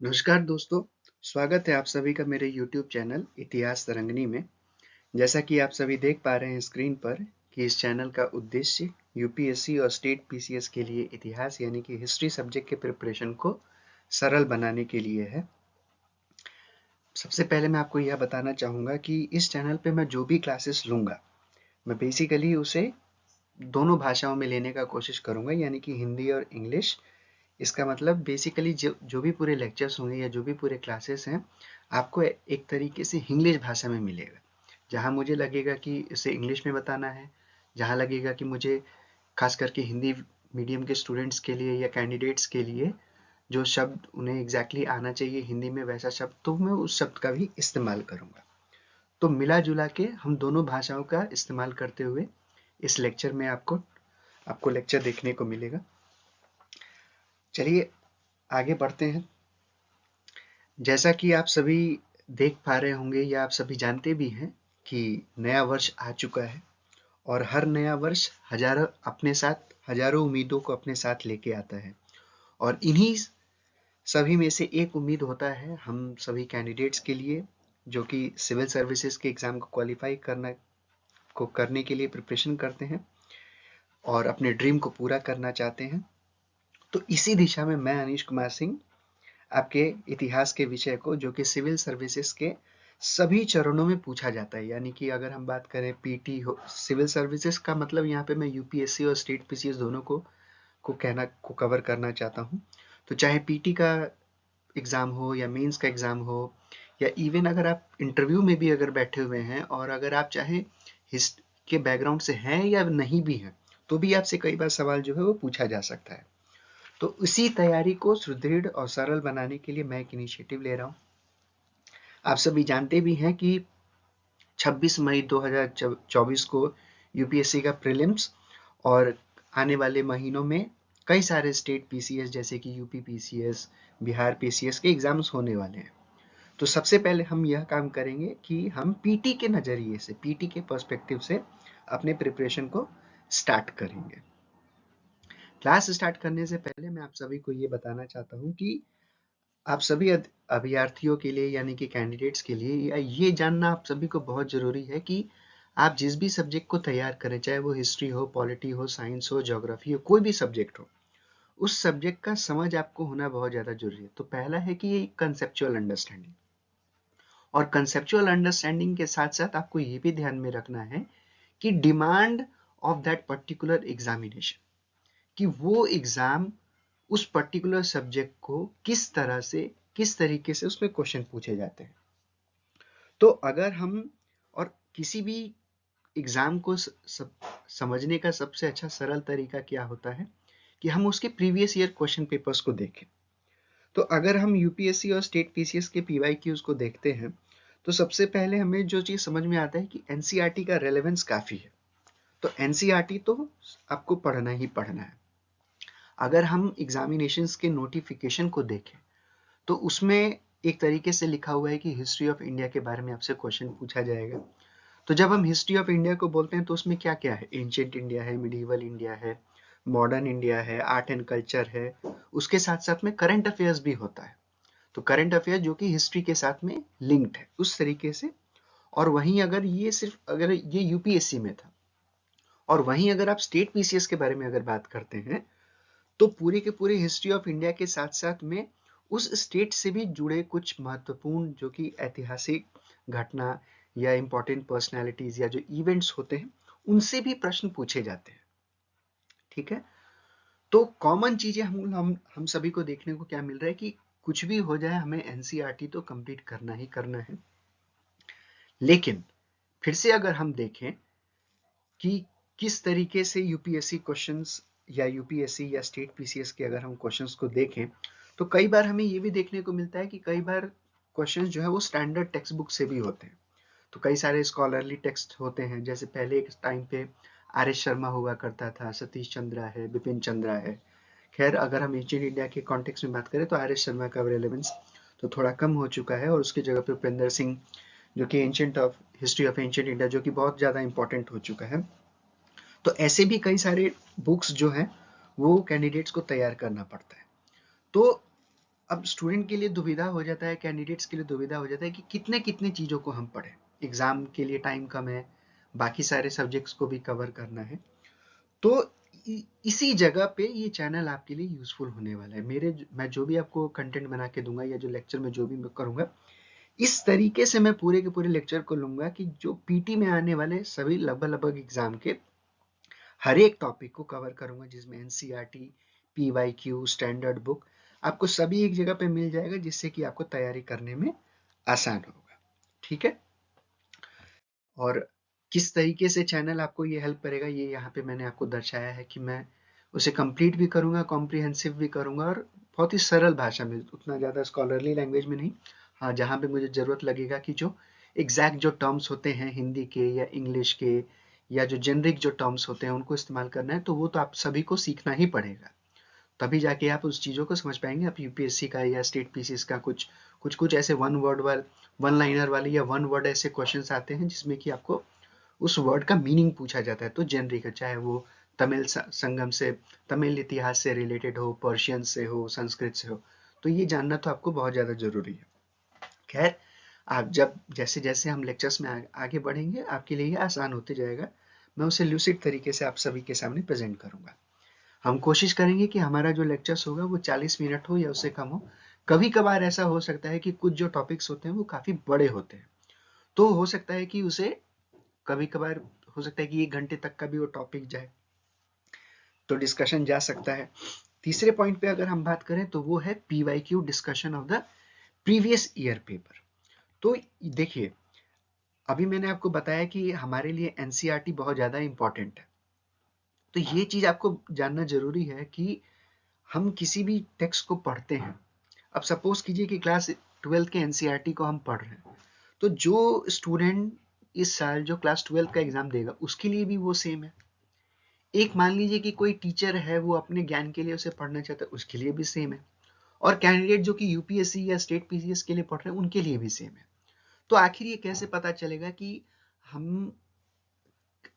नमस्कार दोस्तों, स्वागत है आप सभी का मेरे YouTube चैनल इतिहास तरंगिणी में। जैसा कि आप सभी देख पा रहे हैं स्क्रीन पर कि इस चैनल का उद्देश्य यूपीएससी और स्टेट पीसीएस के लिए इतिहास यानी कि हिस्ट्री सब्जेक्ट के प्रिपरेशन को सरल बनाने के लिए है। सबसे पहले मैं आपको यह बताना चाहूँगा कि इस चैनल पे मैं जो भी क्लासेस लूँगा, मैं बेसिकली उसे दोनों भाषाओं में लेने का कोशिश करूँगा, यानी कि हिंदी और इंग्लिश। इसका मतलब बेसिकली जो भी पूरे लेक्चर्स होंगे या जो भी पूरे क्लासेस हैं, आपको एक तरीके से इंग्लिश भाषा में मिलेगा। जहाँ मुझे लगेगा कि इसे इंग्लिश में बताना है, जहाँ लगेगा कि मुझे खास करके हिंदी मीडियम के स्टूडेंट्स के लिए या कैंडिडेट्स के लिए जो शब्द उन्हें एग्जैक्टली आना चाहिए हिंदी में वैसा शब्द, तो मैं उस शब्द का भी इस्तेमाल करूँगा। तो मिला जुला के हम दोनों भाषाओं का इस्तेमाल करते हुए इस लेक्चर में आपको लेक्चर देखने को मिलेगा। चलिए आगे बढ़ते हैं। जैसा कि आप सभी देख पा रहे होंगे या आप सभी जानते भी हैं कि नया वर्ष आ चुका है और हर नया वर्ष हजारों उम्मीदों को अपने साथ लेके आता है। और इन्हीं सभी में से एक उम्मीद होता है हम सभी कैंडिडेट्स के लिए, जो कि सिविल सर्विसेज के एग्जाम को करने के लिए प्रिपरेशन करते हैं और अपने ड्रीम को पूरा करना चाहते हैं। तो इसी दिशा में मैं अनीश कुमार सिंह आपके इतिहास के विषय को, जो कि सिविल सर्विसेज के सभी चरणों में पूछा जाता है, यानी कि अगर हम बात करें पीटी हो, सिविल सर्विसेज का मतलब यहाँ पे मैं यूपीएससी और स्टेट पीसीएस दोनों को कवर करना चाहता हूँ। तो चाहे पीटी का एग्जाम हो या मेंस का एग्जाम हो, या इवन अगर आप इंटरव्यू में भी अगर बैठे हुए हैं और अगर आप चाहे हिस्ट के बैकग्राउंड से हैं या नहीं भी हैं, तो भी आपसे कई बार सवाल जो है वो पूछा जा सकता है। तो इसी तैयारी को सुदृढ़ और सरल बनाने के लिए मैं एक इनिशिएटिव ले रहा हूँ। आप सभी जानते भी हैं कि 26 मई 2024 को यूपीएससी का प्रीलिम्स और आने वाले महीनों में कई सारे स्टेट पीसीएस जैसे कि यूपी पीसीएस, बिहार पीसीएस के एग्जाम्स होने वाले हैं। तो सबसे पहले हम यह काम करेंगे कि हम पीटी के नज़रिए से, पीटी के पर्सपेक्टिव से अपने प्रिपरेशन को स्टार्ट करेंगे। क्लास स्टार्ट करने से पहले मैं आप सभी को ये बताना चाहता हूँ कि आप सभी अभ्यर्थियों के लिए यानी कि कैंडिडेट्स के लिए ये जानना आप सभी को बहुत ज़रूरी है कि आप जिस भी सब्जेक्ट को तैयार करें, चाहे वो हिस्ट्री हो, पॉलिटी हो, साइंस हो, ज्योग्राफी हो, कोई भी सब्जेक्ट हो, उस सब्जेक्ट का समझ आपको होना बहुत ज़्यादा जरूरी है। तो पहला है कि ये कंसेप्चुअल अंडरस्टैंडिंग, और कंसेप्चुअल अंडरस्टैंडिंग के साथ साथ आपको ये भी ध्यान में रखना है कि demand of that particular examination, कि वो एग्जाम उस पर्टिकुलर सब्जेक्ट को किस तरीके से उसमें क्वेश्चन पूछे जाते हैं। तो अगर हम और किसी भी एग्जाम को समझने का सबसे अच्छा सरल तरीका क्या होता है कि हम उसके प्रीवियस ईयर क्वेश्चन पेपर्स को देखें। तो अगर हम यूपीएससी और स्टेट पीसीएस के पीवाईक्यूज को देखते हैं, तो सबसे पहले हमें जो चीज समझ में आता है कि एनसीईआरटी का रेलेवेंस काफी है। तो एनसीईआरटी तो आपको पढ़ना ही पढ़ना है। अगर हम एग्जामिनेशंस के नोटिफिकेशन को देखें तो उसमें एक तरीके से लिखा हुआ है कि हिस्ट्री ऑफ इंडिया के बारे में आपसे क्वेश्चन पूछा जाएगा। तो जब हम हिस्ट्री ऑफ इंडिया को बोलते हैं तो उसमें क्या क्या है, एंशिएंट इंडिया है, मिडिवल इंडिया है, मॉडर्न इंडिया है, आर्ट एंड कल्चर है, उसके साथ साथ में करंट अफेयर्स भी होता है। तो करंट अफेयर जो कि हिस्ट्री के साथ में लिंक्ड है उस तरीके से। और वहीं अगर ये यूपीएससी में था, और वहीं अगर आप स्टेट पीसीएस के बारे में अगर बात करते हैं, तो पूरे के पूरे हिस्ट्री ऑफ इंडिया के साथ साथ में उस स्टेट से भी जुड़े कुछ महत्वपूर्ण जो कि ऐतिहासिक घटना या इम्पोर्टेंट पर्सनालिटीज या जो इवेंट्स होते हैं, उनसे भी प्रश्न पूछे जाते हैं। ठीक है। तो कॉमन चीजें हम सभी को देखने को क्या मिल रहा है कि कुछ भी हो जाए हमें एनसीईआरटी तो कंप्लीट करना ही करना है। लेकिन फिर से अगर हम देखें कि किस तरीके से यूपीएससी क्वेश्चंस या यूपीएससी या स्टेट पीसीएस के अगर हम क्वेश्चंस को देखें, तो कई बार हमें ये भी देखने को मिलता है कि कई बार क्वेश्चंस जो है वो स्टैंडर्ड टेक्स्ट बुक से भी होते हैं। तो कई सारे स्कॉलरली टेक्स्ट होते हैं, जैसे पहले एक टाइम पे आर एस शर्मा हुआ करता था, सतीश चंद्रा है, बिपिन चंद्रा है। खैर अगर हम एंशिएंट इंडिया के कॉन्टेक्स्ट में बात करें तो आर एस शर्मा का रेलेवेंस तो थोड़ा कम हो चुका है, और उसकी जगह पे उपेंद्र सिंह, जो कि हिस्ट्री ऑफ एंशिएंट इंडिया, जो कि बहुत ज़्यादा इंपॉर्टेंट हो चुका है। तो ऐसे भी कई सारे बुक्स जो हैं वो कैंडिडेट्स को तैयार करना पड़ता है। तो अब स्टूडेंट के लिए दुविधा हो जाता है, कैंडिडेट्स के लिए दुविधा हो जाता है कि कितने कितने चीज़ों को हम पढ़ें, एग्जाम के लिए टाइम कम है, बाकी सारे सब्जेक्ट्स को भी कवर करना है। तो इसी जगह पे ये चैनल आपके लिए यूजफुल होने वाला है। मैं जो भी आपको कंटेंट बना के दूंगा या जो लेक्चर में जो भी मैं करूंगा, इस तरीके से मैं पूरे के पूरे लेक्चर को लूंगा कि जो पीटी में आने वाले सभी लगभग लगभग एग्जाम के हर एक टॉपिक को कवर करूंगा, जिसमें एनसीईआरटी, पीवाईक्यू, स्टैंडर्ड बुक आपको सभी एक जगह पे मिल जाएगा, जिससे कि आपको तैयारी करने में आसान होगा। ठीक है। और किस तरीके से चैनल आपको ये हेल्प करेगा, ये यहाँ पे मैंने आपको दर्शाया है कि मैं उसे कंप्लीट भी करूँगा, कॉम्प्रिहेंसिव भी करूँगा, और बहुत ही सरल भाषा में, उतना ज़्यादा स्कॉलरली लैंग्वेज में नहीं। हाँ, जहाँ पे मुझे ज़रूरत लगेगा कि जो एग्जैक्ट जो टर्म्स होते हैं हिंदी के या इंग्लिश के, या जो जेनरिक जो टर्म्स होते हैं उनको इस्तेमाल करना है, तो वो तो आप सभी को सीखना ही पड़ेगा। तभी जाके आप उस चीज़ों को समझ पाएंगे। आप यूपीएससी का या स्टेट पीसीएस का कुछ ऐसे वन लाइनर वाले या वन वर्ड ऐसे क्वेश्चंस आते हैं जिसमें कि आपको उस वर्ड का मीनिंग पूछा जाता है, तो जेनरिक है, चाहे वो तमिल संगम से, तमिल इतिहास से रिलेटेड हो, पर्शियन से हो, संस्कृत से हो, तो ये जानना तो आपको बहुत ज़्यादा ज़रूरी है। खैर, आप जब जैसे जैसे हम लेक्चर्स में आगे बढ़ेंगे, आपके लिए ये आसान होते जाएगा। मैं उसे लूसिड तरीके से आप सभी के सामने प्रेजेंट करूंगा। हम कोशिश करेंगे कि हमारा जो लेक्चर्स होगा वो 40 मिनट हो या उससे कम हो। कभी कभार ऐसा हो सकता है कि कुछ जो टॉपिक्स होते हैं वो काफ़ी बड़े होते हैं, तो हो सकता है कि उसे कभी कभार हो सकता है कि 1 घंटे तक का भी वो टॉपिक जाए, तो डिस्कशन जा सकता है। तीसरे पॉइंट पे अगर हम बात करें तो वो है PYQ, discussion of the previous year paper. तो देखिए, अभी मैंने आपको बताया कि हमारे लिए एनसीईआरटी बहुत ज़्यादा इंपॉर्टेंट है। तो ये चीज़ आपको जानना जरूरी है कि हम किसी भी टेक्स्ट को पढ़ते हैं। अब सपोज कीजिए कि क्लास 12 के एनसीईआरटी को हम पढ़ रहे हैं, तो जो स्टूडेंट इस साल जो क्लास 12 का एग्जाम देगा उसके लिए भी वो सेम है। एक मान लीजिए कि कोई टीचर है, वो अपने ज्ञान के लिए उसे पढ़ना चाहता है, उसके लिए भी सेम है। और कैंडिडेट जो कि यूपीएससी या स्टेट पीसीएस के लिए पढ़ रहे हैं, उनके लिए भी सेम है। तो आखिर ये कैसे पता चलेगा कि हम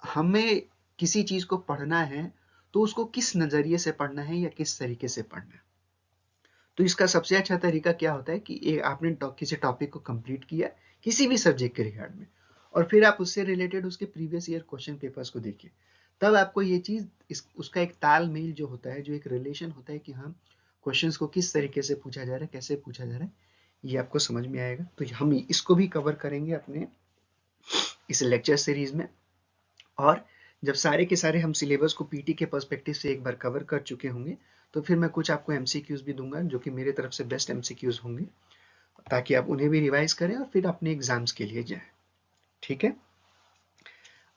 हमें किसी चीज को पढ़ना है तो उसको किस नजरिए से पढ़ना है या किस तरीके से पढ़ना है? तो इसका सबसे अच्छा तरीका क्या होता है कि आपने किसी टॉपिक को कंप्लीट किया किसी भी सब्जेक्ट के रिगार्ड में, और फिर आप उससे रिलेटेड उसके प्रीवियस ईयर क्वेश्चन पेपर्स को देखिए। तब आपको ये चीज उसका एक तालमेल जो होता है, जो एक रिलेशन होता है कि हाँ, क्वेश्चंस को किस तरीके से पूछा जा रहा है, कैसे पूछा जा रहा है, ये आपको समझ में आएगा। तो हम इसको भी कवर करेंगे अपने इस लेक्चर सीरीज में। और जब सारे के सारे हम सिलेबस को पीटी के पर्सपेक्टिव से एक बार कवर कर चुके होंगे, तो फिर मैं कुछ आपको एमसीक्यूज भी दूंगा, जो कि मेरे तरफ से बेस्ट एमसीक्यूज होंगे, ताकि आप उन्हें भी रिवाइज करें और फिर अपने एग्जाम्स के लिए जाएं। ठीक है।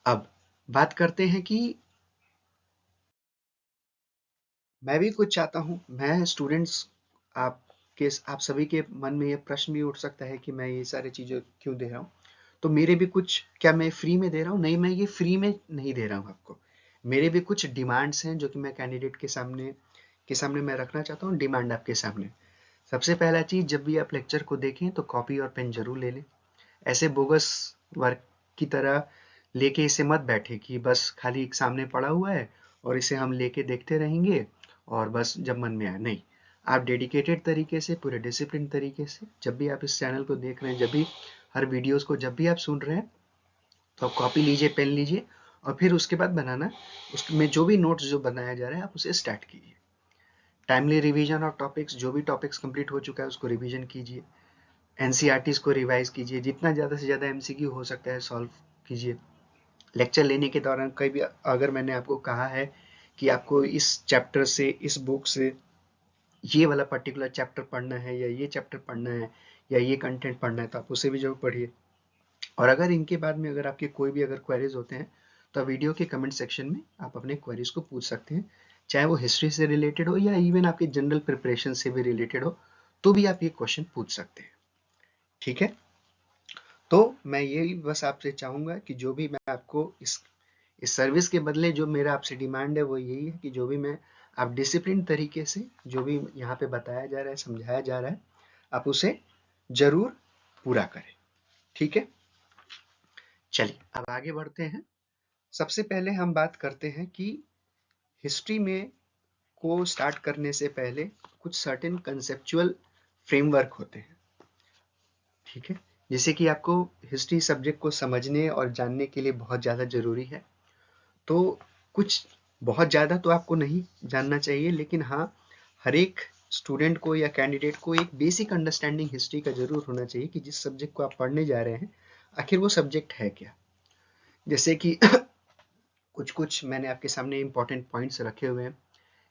अब बात करते हैं कि मैं भी कुछ चाहता हूं, मैं स्टूडेंट्स, आप सभी के मन में ये प्रश्न भी उठ सकता है कि मैं ये सारी चीजें क्यों दे रहा हूँ। तो मेरे भी कुछ, क्या मैं फ्री में दे रहा हूँ? नहीं, मैं ये फ्री में नहीं दे रहा हूँ आपको। मेरे भी कुछ डिमांड्स हैं जो कि मैं कैंडिडेट के सामने मैं रखना चाहता हूँ। डिमांड आपके सामने, सबसे पहला चीज, जब भी आप लेक्चर को देखें तो कॉपी और पेन जरूर ले लें। ऐसे बोगस वर्क की तरह लेके इसे मत बैठे कि बस खाली एक सामने पड़ा हुआ है और इसे हम लेके देखते रहेंगे और बस जब मन में आए। नहीं, आप डेडिकेटेड तरीके से, पूरे डिसिप्लिन तरीके से, जब भी आप इस चैनल को देख रहे हैं, जब भी हर वीडियोस को जब भी आप सुन रहे हैं, तो आप कॉपी लीजिए, पेन लीजिए, और फिर उसके बाद बनाना, उसमें जो भी नोट्स जो बनाया जा रहा है आप उसे स्टार्ट कीजिए। टाइमली रिवीजन और टॉपिक्स, जो भी टॉपिक्स कंप्लीट हो चुका है उसको रिवीजन कीजिए। एनसीईआरटीज को रिवाइज कीजिए, जितना ज़्यादा से ज़्यादा एमसीक्यू हो सकता है सॉल्व कीजिए। लेक्चर लेने के दौरान कई भी अगर मैंने आपको कहा है कि आपको इस चैप्टर से, इस बुक से ये वाला पर्टिकुलर चैप्टर पढ़ना है या ये चैप्टर पढ़ना है या ये कंटेंट पढ़ना है, तो आप उसे भी जरूर पढ़िए। और अगर इनके बाद में अगर आपके कोई भी अगर क्वेरीज होते हैं, तो वीडियो के कमेंट सेक्शन में आप अपने क्वेरीज को पूछ सकते हैं, चाहे वो हिस्ट्री से रिलेटेड हो या इवन आपके जनरल प्रिपरेशन से भी रिलेटेड हो, तो भी आप ये क्वेश्चन पूछ सकते हैं। ठीक है। तो मैं यही बस आपसे चाहूंगा कि जो भी मैं आपको इस सर्विस के बदले जो मेरा आपसे डिमांड है वो यही है कि जो भी मैं आप डिसिप्लिन तरीके से जो भी यहाँ पे बताया जा रहा है, समझाया जा रहा है, आप उसे जरूर पूरा करें। ठीक है। चलिए अब आगे बढ़ते हैं। सबसे पहले हम बात करते हैं कि हिस्ट्री में को स्टार्ट करने से पहले कुछ सर्टेन कंसेप्चुअल फ्रेमवर्क होते हैं, ठीक है, जैसे कि आपको हिस्ट्री सब्जेक्ट को समझने और जानने के लिए बहुत ज़्यादा ज़रूरी है। तो कुछ बहुत ज़्यादा तो आपको नहीं जानना चाहिए, लेकिन हाँ, हर एक स्टूडेंट को या कैंडिडेट को एक बेसिक अंडरस्टैंडिंग हिस्ट्री का ज़रूर होना चाहिए कि जिस सब्जेक्ट को आप पढ़ने जा रहे हैं आखिर वो सब्जेक्ट है क्या। जैसे कि कुछ कुछ मैंने आपके सामने इंपॉर्टेंट पॉइंट्स रखे हुए हैं,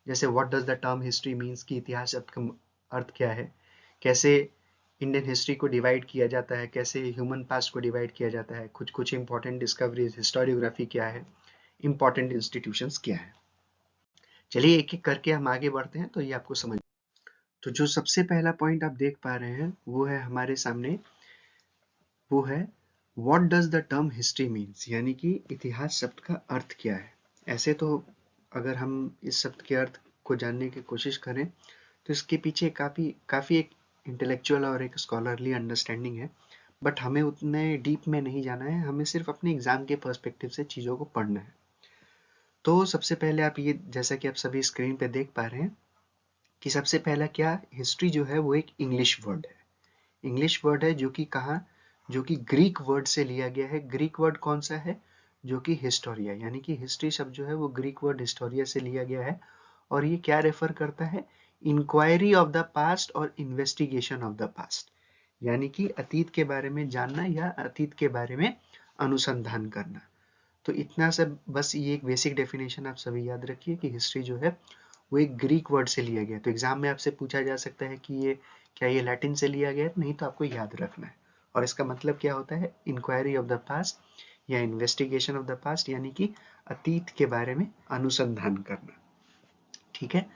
जैसे what does the term history means, कि इतिहास शब्द का अर्थ क्या है, कैसे इंडियन हिस्ट्री को डिवाइड किया जाता है, कैसे ह्यूमन पास्ट को डिवाइड किया जाता है, कुछ कुछ इंपॉर्टेंट डिस्कवरीज, हिस्टोरियोग्राफी क्या है, इंपॉर्टेंट इंस्टीट्यूशंस क्या है। चलिए एक एक करके हम आगे बढ़ते हैं तो ये आपको समझ। तो जो सबसे पहला पॉइंट आप देख पा रहे हैं वो है हमारे सामने, वो है what does the term history means, यानी कि इतिहास शब्द का अर्थ क्या है। ऐसे तो अगर हम इस शब्द के अर्थ को जानने की कोशिश करें तो इसके पीछे काफ़ी एक इंटेलेक्चुअल और एक स्कॉलरली अंडरस्टैंडिंग है, बट हमें उतने डीप में नहीं जाना है, हमें सिर्फ अपने एग्जाम के पर्सपेक्टिव से चीज़ों को पढ़ना है। तो सबसे पहले आप ये, जैसा कि आप सभी स्क्रीन पे देख पा रहे हैं कि सबसे पहला क्या, हिस्ट्री जो है वो एक इंग्लिश वर्ड है। इंग्लिश वर्ड है जो कि कहाँ, जो कि ग्रीक वर्ड से लिया गया है। ग्रीक वर्ड कौन सा है, जो कि हिस्टोरिया, यानी कि हिस्ट्री शब्द जो है वो ग्रीक वर्ड हिस्टोरिया से लिया गया है। और ये क्या रेफर करता है, इंक्वायरी ऑफ द पास्ट और इन्वेस्टिगेशन ऑफ द पास्ट, यानी कि अतीत के बारे में जानना या अतीत के बारे में अनुसंधान करना। तो इतना सब, बस ये एक बेसिक डेफिनेशन आप सभी याद रखिए कि हिस्ट्री जो है वो एक ग्रीक वर्ड से लिया गया। तो एग्जाम में आपसे पूछा जा सकता है कि ये क्या ये लैटिन से लिया गया है, नहीं, तो आपको याद रखना है। और इसका मतलब क्या होता है, इंक्वायरी ऑफ द पास्ट या इन्वेस्टिगेशन ऑफ द पास्ट, यानी कि अतीत के बारे में अनुसंधान करना, ठीक है।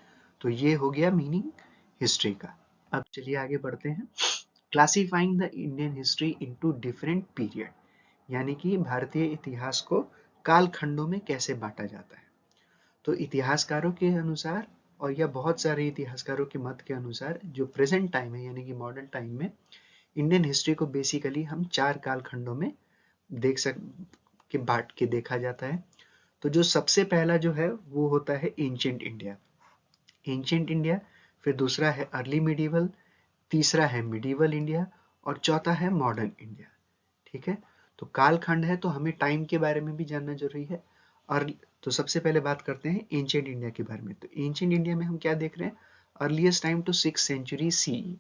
तो ये हो गया मीनिंग हिस्ट्री का। अब चलिए आगे बढ़ते हैं। Classifying the Indian history into different period, यानी कि भारतीय इतिहास को कालखंडों में कैसे बांटा जाता है। तो इतिहासकारों के अनुसार, और या बहुत सारे इतिहासकारों के मत के अनुसार, जो प्रेजेंट टाइम है यानी कि मॉडर्न टाइम में इंडियन हिस्ट्री को बेसिकली हम 4 कालखंडों में देख सक के बांट के देखा जाता है। तो जो सबसे पहला जो है वो होता है एंशिएंट इंडिया। एंशिएंट इंडिया, फिर दूसरा है अर्ली मिडीवल, तीसरा है मिडीवल इंडिया और चौथा है मॉडर्न इंडिया, ठीक है। तो कालखंड है तो हमें टाइम के बारे में भी जानना जरूरी है। और तो सबसे पहले बात करते हैं एंशिएंट इंडिया के बारे में। तो एंशिएंट इंडिया में हम क्या देख रहे हैं, earliest time to 6th century CE.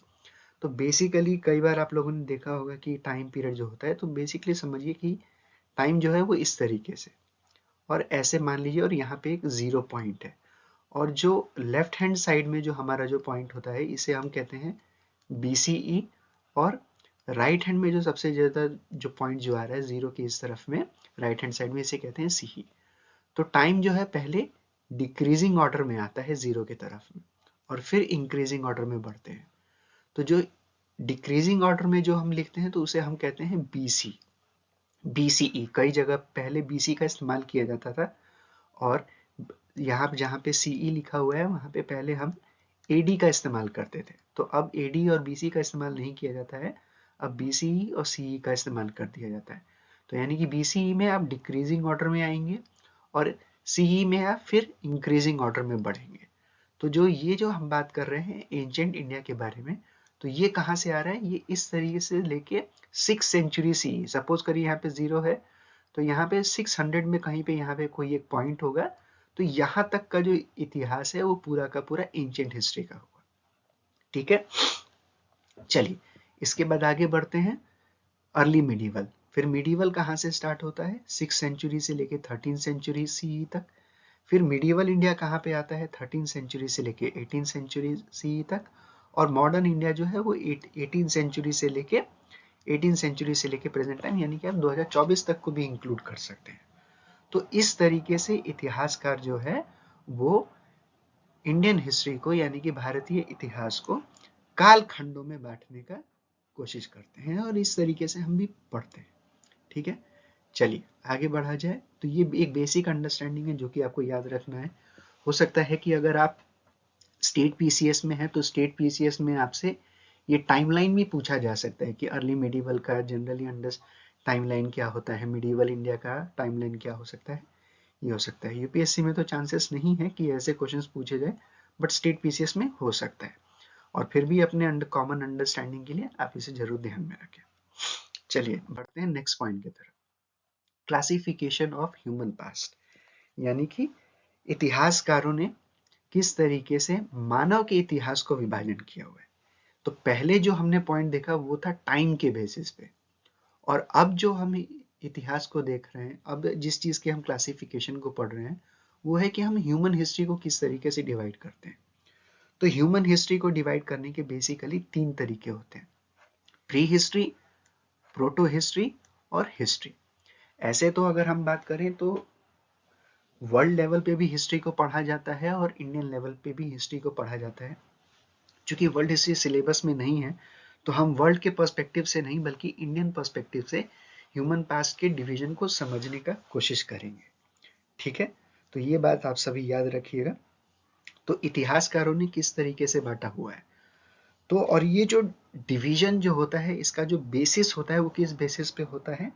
तो बेसिकली कई बार आप लोगों ने देखा होगा कि टाइम पीरियड जो होता है, तो बेसिकली समझिए कि टाइम जो है वो इस तरीके से, और ऐसे मान लीजिए, और यहाँ पे एक 0 पॉइंट है, और जो लेफ्ट हैंड साइड में जो हमारा जो पॉइंट होता है इसे हम कहते हैं BCE। और राइट हैंड में जो सबसे ज्यादा जो पॉइंट जो आ रहा है 0 की इस तरफ में, राइट हैंड साइड में, इसे कहते हैं CE। तो टाइम जो है पहले डिक्रीजिंग ऑर्डर में आता है 0 की तरफ में, और फिर इंक्रीजिंग ऑर्डर में बढ़ते हैं। तो जो डिक्रीजिंग ऑर्डर में जो हम लिखते हैं तो उसे हम कहते हैं BC, BCE। कई जगह पहले BC का इस्तेमाल किया जाता था, और यहाँ जहाँ पे CE लिखा हुआ है वहाँ पे पहले हम AD का इस्तेमाल करते थे। तो अब AD और BC का इस्तेमाल नहीं किया जाता है, अब BCE और CE का इस्तेमाल कर दिया जाता है। तो यानी कि BCE में आप डिक्रीजिंग ऑर्डर में आएंगे और CE में आप फिर इंक्रीजिंग ऑर्डर में बढ़ेंगे। तो जो ये जो हम बात कर रहे हैं एंशिएंट इंडिया के बारे में, तो ये कहाँ से आ रहा है, ये इस तरीके से लेके 6th सेंचुरी CE। सपोज करिए यहाँ पे 0 है, तो यहाँ पे 600 में कहीं पे यहाँ पे कोई एक पॉइंट होगा, तो यहाँ तक का जो इतिहास है वो पूरा का पूरा एंशिएंट हिस्ट्री का होगा, ठीक है। चलिए इसके बाद आगे बढ़ते हैं अर्ली मिडीवल। फिर मिडीवल कहाँ से स्टार्ट होता है, 6th सेंचुरी से लेके 13th सेंचुरी CE तक। फिर मिडीवल इंडिया कहाँ पे आता है, 13th सेंचुरी से लेके 18th सेंचुरी CE तक। और मॉडर्न इंडिया जो है वो 18th सेंचुरी से लेके 18th सेंचुरी से लेके प्रेजेंट टाइम, यानी कि आप 2024 तक को भी इंक्लूड कर सकते हैं। तो इस तरीके से इतिहासकार जो है वो इंडियन हिस्ट्री को, यानी कि भारतीय इतिहास को कालखंडों में बांटने का कोशिश करते हैं, और इस तरीके से हम भी पढ़ते हैं, ठीक है। चलिए आगे बढ़ा जाए। तो ये एक बेसिक अंडरस्टैंडिंग है जो कि आपको याद रखना है। हो सकता है कि अगर आप स्टेट PCS में है तो स्टेट PCS में आपसे ये टाइमलाइन भी पूछा जा सकता है कि अर्ली मिडीवल का जनरली टाइमलाइन क्या होता है, मिडीवल इंडिया का टाइमलाइन क्या हो सकता है, ये हो सकता है। यूपीएससी में तो चांसेस नहीं है कि ऐसे क्वेश्चंस पूछे जाए, बट स्टेट PCS में हो सकता है। और फिर भी अपने कॉमन अंडरस्टैंडिंग के लिए आप इसे जरूर ध्यान में रखें। चलिए बढ़ते हैं नेक्स्ट पॉइंट की तरफ, क्लासिफिकेशन ऑफ ह्यूमन पास्ट, यानी कि इतिहासकारों ने किस तरीके से मानव के इतिहास को विभाजन किया हुआ है। तो पहले जो हमने पॉइंट देखा वो था टाइम के बेसिस पे, और अब जो हम इतिहास को देख रहे हैं, अब जिस चीज के हम क्लासिफिकेशन को पढ़ रहे हैं वो है कि हम ह्यूमन हिस्ट्री को किस तरीके से डिवाइड करते हैं। तो ह्यूमन हिस्ट्री को डिवाइड करने के बेसिकली 3 तरीके होते हैं, प्री हिस्ट्री, प्रोटो हिस्ट्री और हिस्ट्री। ऐसे तो अगर हम बात करें तो वर्ल्ड लेवल पे भी हिस्ट्री को पढ़ा जाता है और इंडियन लेवल पे भी हिस्ट्री को पढ़ा जाता है। चूंकि वर्ल्ड हिस्ट्री सिलेबस में नहीं है तो हम वर्ल्ड के पर्सपेक्टिव से नहीं बल्कि इंडियन पर्सपेक्टिव से ह्यूमन पास्ट के डिवीजन को समझने का कोशिश करेंगे। ठीक है, तो ये बात आप सभी याद रखिएगा। तो इतिहासकारों ने किस तरीके से बांटा हुआ है, तो और ये जो डिवीजन जो होता है इसका जो बेसिस होता है वो किस बेसिस पे होता है,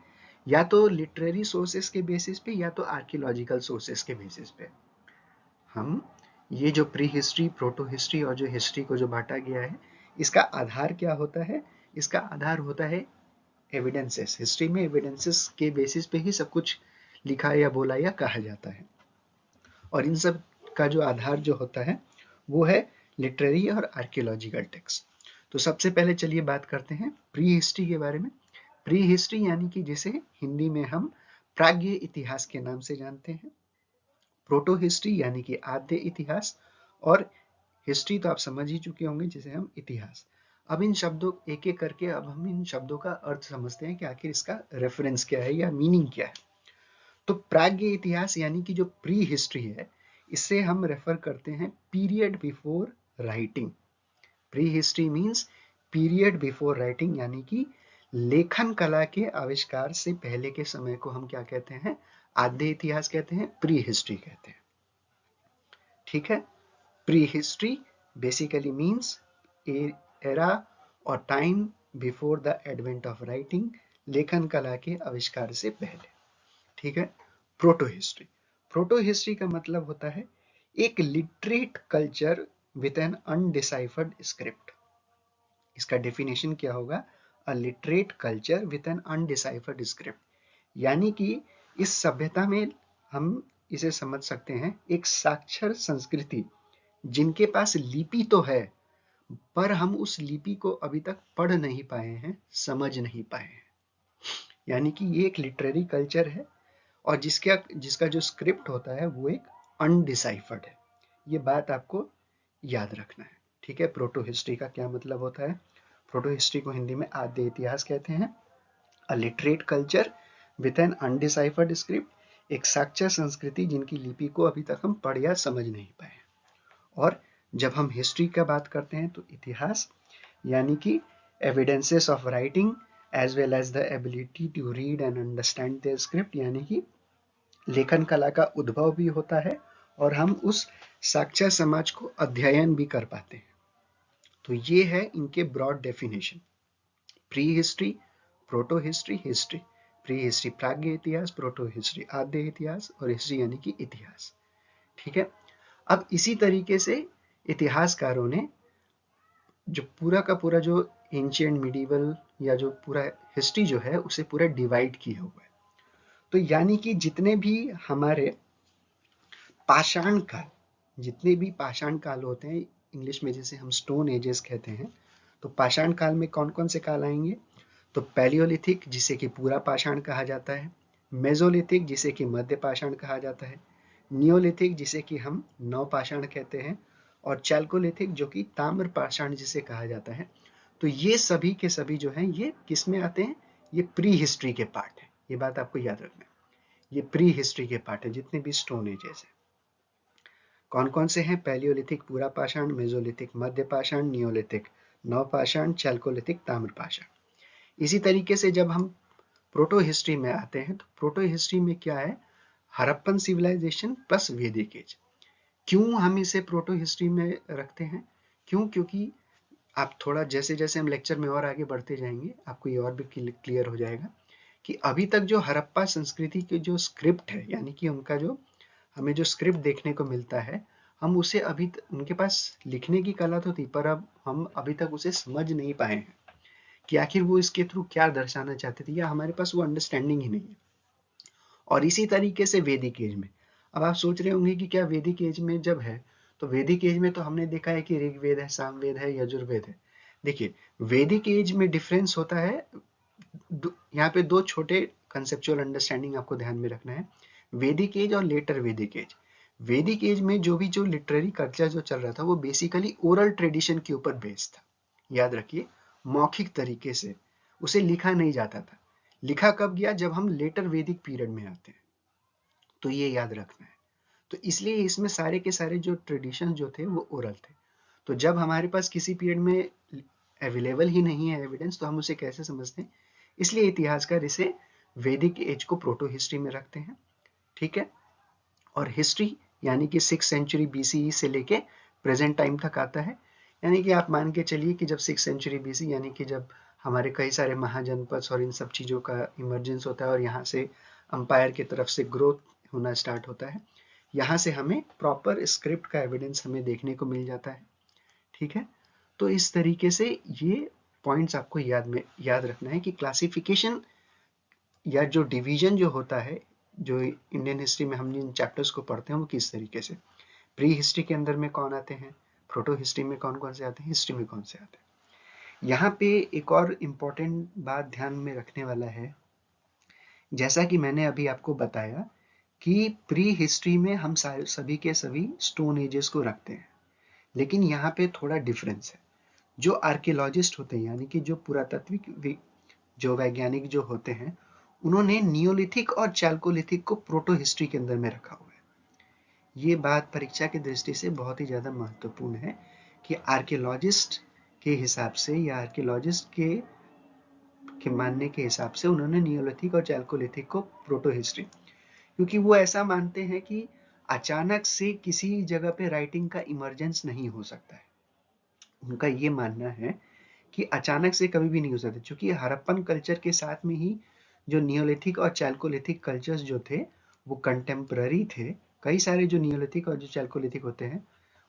या तो लिटरेरी सोर्सेस के बेसिस पे या तो आर्कियोलॉजिकल सोर्सेस के बेसिस पे। हम ये जो प्री हिस्ट्री, प्रोटो हिस्ट्री और जो हिस्ट्री को जो बांटा गया है इसका आधार क्या होता है, इसका आधार होता है एविडेंसेस। हिस्ट्री में एविडेंसेस के बेसिस पे ही सब कुछ लिखा या बोला या कहा जाता है, और इन सब का जो आधार जो होता है वो है लिटरेरी और आर्कियोलॉजिकल टेक्स्ट। तो सबसे पहले चलिए बात करते हैं प्री हिस्ट्री के बारे में। प्री हिस्ट्री यानी कि जिसे हिंदी में हम प्राग्ञ इतिहास के नाम से जानते हैं, प्रोटो हिस्ट्री यानी कि आद्य इतिहास, और हिस्ट्री तो आप समझ ही चुके होंगे जिसे हम इतिहास। अब इन शब्दों एक एक करके अब हम इन शब्दों का अर्थ समझते हैं कि आखिर इसका रेफरेंस क्या है या मीनिंग क्या है। तो प्राग्ञ इतिहास यानी कि जो प्री हिस्ट्री है इससे हम रेफर करते हैं period before writing. Pre history means period before writing, यानी कि लेखन कला के आविष्कार से पहले के समय को हम क्या कहते हैं, आद्य इतिहास कहते हैं, प्री हिस्ट्री कहते हैं। ठीक है, pre history basically means era और time before the advent of writing, लेखन कला के आविष्कार से पहले। ठीक है, प्रोटो हिस्ट्री, प्रोटो हिस्ट्री का मतलब होता है एक literate culture with an undeciphered script. इसका डेफिनेशन क्या होगा, a literate culture with an undeciphered script, यानी कि इस सभ्यता में हम इसे समझ सकते हैं एक साक्षर संस्कृति जिनके पास लिपि तो है पर हम उस लिपि को अभी तक पढ़ नहीं पाए हैं, समझ नहीं पाए हैं। यानी कि ये एक लिटरेरी कल्चर है और जिसका जो स्क्रिप्ट होता है वो एक अनडिसाइफर्ड है। ये बात आपको याद रखना है। ठीक है, प्रोटो हिस्ट्री का क्या मतलब होता है, प्रोटो हिस्ट्री को हिंदी में आद्य इतिहास कहते हैं। A literate culture with an undeciphered script, एक साक्षर संस्कृति जिनकी लिपि को अभी तक हम पढ़ या समझ नहीं पाए। और जब हम हिस्ट्री का बात करते हैं तो इतिहास यानी कि evidences of writing as well as the ability to read and understand the script, यानी कि लेखन कला का उद्भव भी होता है और हम उस साक्षर समाज को अध्ययन भी कर पाते हैं। तो ये है इनके broad definition, pre history, proto history, history. Pre history प्राग्ञ इतिहास, प्रोटो हिस्ट्री आद्य इतिहास और हिस्ट्री यानी कि इतिहास। ठीक है, अब इसी तरीके से इतिहासकारों ने जो पूरा का पूरा जो एंशिएंट मिडिवल या जो पूरा हिस्ट्री जो है उसे पूरा डिवाइड किया हुआ है। तो यानी कि जितने भी हमारे पाषाण काल, जितने भी पाषाण काल होते हैं, इंग्लिश में जिसे हम स्टोन एजेस कहते हैं, तो पाषाण काल में कौन कौन से काल आएंगे, तो पैलियोलिथिक जिसे कि पूरा पाषाण कहा जाता है, मेजोलिथिक जिसे कि मध्य पाषाण कहा जाता है, नियोलिथिक जिसे कि हम नवपाषाण कहते हैं, और चैल्कोलिथिक जो कि ताम्र पाषाण जिसे कहा जाता है। तो ये सभी के सभी जो हैं ये किस में आते हैं, ये प्री हिस्ट्री के पार्ट है। ये बात आपको याद रखना है, ये प्री हिस्ट्री के पार्ट है जितने भी स्टोन एजेस है। कौन कौन से हैं, पैलियोलिथिक पूरा पाषाण, मेजोलिथिक मध्य पाषाण, नियोलिथिक नवपाषाण, चैल्कोलिथिक ताम्र पाषाण। इसी तरीके से जब हम प्रोटो हिस्ट्री में आते हैं तो प्रोटो हिस्ट्री में क्या है, हड़प्पन सिविलाइजेशन प्लस वैदिक एज। क्यों हम इसे प्रोटो हिस्ट्री में रखते हैं, क्यों, क्योंकि आप थोड़ा जैसे जैसे हम लेक्चर में और आगे बढ़ते जाएंगे आपको ये और भी क्लियर हो जाएगा कि अभी तक जो हड़प्पा संस्कृति के जो स्क्रिप्ट है, यानी कि उनका जो हमें जो स्क्रिप्ट देखने को मिलता है हम उसे उनके पास लिखने की कला तो थी, पर अब हम अभी तक उसे समझ नहीं पाए हैं कि आखिर वो इसके थ्रू क्या दर्शाना चाहते थे, या हमारे पास वो अंडरस्टैंडिंग ही नहीं है। और इसी तरीके से वैदिक एज में, अब आप सोच रहे होंगे कि क्या वैदिक एज में जब है, तो वैदिक एज में तो हमने देखा है कि ऋग्वेद है, सामवेद है, यजुर्वेद है। देखिए, वैदिक एज में डिफरेंस होता है, यहाँ पे दो छोटे कंसेप्चुअल अंडरस्टैंडिंग आपको ध्यान में रखना है, वैदिक एज और लेटर वैदिक एज। वैदिक एज में जो लिटरेरी कल्चर जो चल रहा था वो बेसिकली ओरल ट्रेडिशन के ऊपर बेस्ड था। याद रखिए, मौखिक तरीके से उसे लिखा नहीं जाता था। लिखा कब गया, जब हम लेटर वैदिक पीरियड में आते हैं, तो ये याद रखना है। तो इसलिए इसमें सारे के सारे जो ट्रेडिशन जो थे वो ओरल थे। तो जब हमारे पास किसी पीरियड में अवेलेबल ही नहीं है एविडेंस, तो हम उसे कैसे समझते हैं? इसलिए इतिहासकार इसे वैदिक एज को प्रोटो हिस्ट्री में रखते हैं। ठीक है, और हिस्ट्री यानी कि 6th सेंचुरी बीसीई से लेके प्रेजेंट टाइम तक आता है। यानी कि आप मान के चलिए कि जब 6th सेंचुरी बीसी, यानी कि जब हमारे कई सारे महाजनपद और इन सब चीज़ों का इमरजेंस होता है और यहाँ से अंपायर की तरफ से ग्रोथ होना स्टार्ट होता है, यहाँ से हमें प्रॉपर स्क्रिप्ट का एविडेंस हमें देखने को मिल जाता है। ठीक है, तो इस तरीके से ये पॉइंट्स आपको याद रखना है कि क्लासिफिकेशन या जो डिवीजन जो होता है, जो इंडियन हिस्ट्री में हम जिन चैप्टर्स को पढ़ते हैं वो किस तरीके से, प्री हिस्ट्री के अंदर में कौन आते हैं, प्रोटो हिस्ट्री में कौन कौन से आते हैं, हिस्ट्री में कौन से आते हैं। यहाँ पे एक और इम्पॉर्टेंट बात ध्यान में रखने वाला है, जैसा कि मैंने अभी आपको बताया कि प्री हिस्ट्री में हम सभी के सभी स्टोन एजेस को रखते हैं, लेकिन यहाँ पे थोड़ा डिफरेंस है। जो आर्कियोलॉजिस्ट होते हैं, यानी कि जो पुरातात्विक जो वैज्ञानिक जो होते हैं, उन्होंने नियोलिथिक और चैल्कोलिथिक को प्रोटो हिस्ट्री के अंदर में रखा हुआ है। ये बात परीक्षा की दृष्टि से बहुत ही ज़्यादा महत्वपूर्ण है कि आर्कियोलॉजिस्ट के हिसाब से या आर्कियोलॉजिस्ट के मानने के हिसाब से उन्होंने नियोलिथिक और चैल्कोलिथिक को प्रोटो हिस्ट्री, क्योंकि वो ऐसा मानते हैं कि अचानक से किसी जगह पे राइटिंग का इमरजेंस नहीं हो सकता है। उनका ये मानना है कि अचानक से कभी भी नहीं हो सकता, क्योंकि हड़प्पन कल्चर के साथ में ही जो नियोलिथिक और चैल्कोलिथिक कल्चर्स जो थे वो कंटेम्पररी थे। कई सारे जो नियोलिथिक और जो चैल्कोलिथिक होते हैं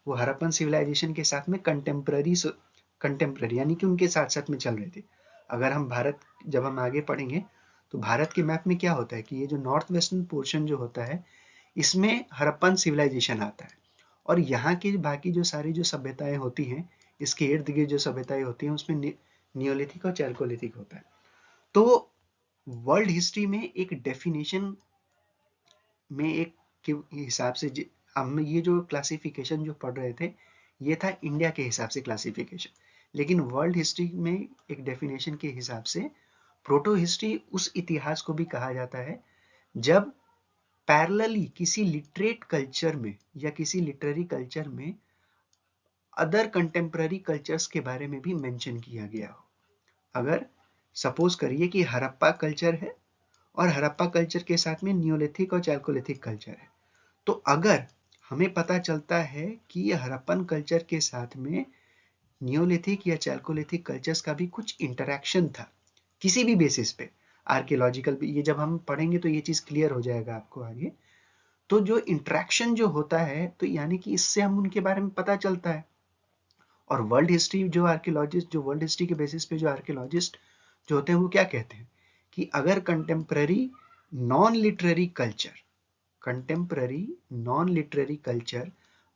वो हड़प्पन सिविलाइजेशन के साथ में कंटेम्पररी यानी कि उनके साथ साथ में चल रहे थे। अगर हम भारत, जब हम आगे पढ़ेंगे तो भारत के मैप में क्या होता है कि ये जो नॉर्थ वेस्टर्न पोर्शन जो होता है, इसमें हड़प्पन सिविलाइजेशन आता है, और यहाँ की बाकी जो सारी जो सभ्यताएं होती हैं, इसके इर्द गिर्द जो सभ्यताएं होती हैं, उसमें नियोलिथिक और चैल्कोलिथिक होता है। तो वर्ल्ड हिस्ट्री में एक डेफिनेशन में एक के हिसाब से हम ये जो क्लासिफिकेशन जो पढ़ रहे थे, ये था इंडिया के हिसाब से क्लासिफिकेशन, लेकिन वर्ल्ड हिस्ट्री में एक डेफिनेशन के हिसाब से प्रोटो हिस्ट्री उस इतिहास को भी कहा जाता है जब पैरेलली किसी लिटरेट कल्चर में या किसी लिटरेरी कल्चर में अदर कंटेम्पररी कल्चर्स के बारे में भी मेंशन किया गया हो। अगर सपोज करिए कि हड़प्पा कल्चर है और हड़प्पा कल्चर के साथ में नियोलिथिक और चैल्कोलिथिक कल्चर है, तो अगर हमें पता चलता है कि ये हड़प्पन कल्चर के साथ में नियोलिथिक या चैल्कोलिथिक कल्चर्स का भी कुछ इंटरेक्शन था किसी भी बेसिस पे, आर्कियोलॉजिकल भी, ये जब हम पढ़ेंगे तो ये चीज क्लियर हो जाएगा आपको आगे। तो जो इंटरेक्शन जो होता है, तो यानी कि इससे हम उनके बारे में पता चलता है। और वर्ल्ड हिस्ट्री जो आर्कियोलॉजिस्ट, जो वर्ल्ड हिस्ट्री के बेसिस पे जो आर्कियोलॉजिस्ट जो होते हैं वो क्या कहते हैं कि अगर कंटेम्पररी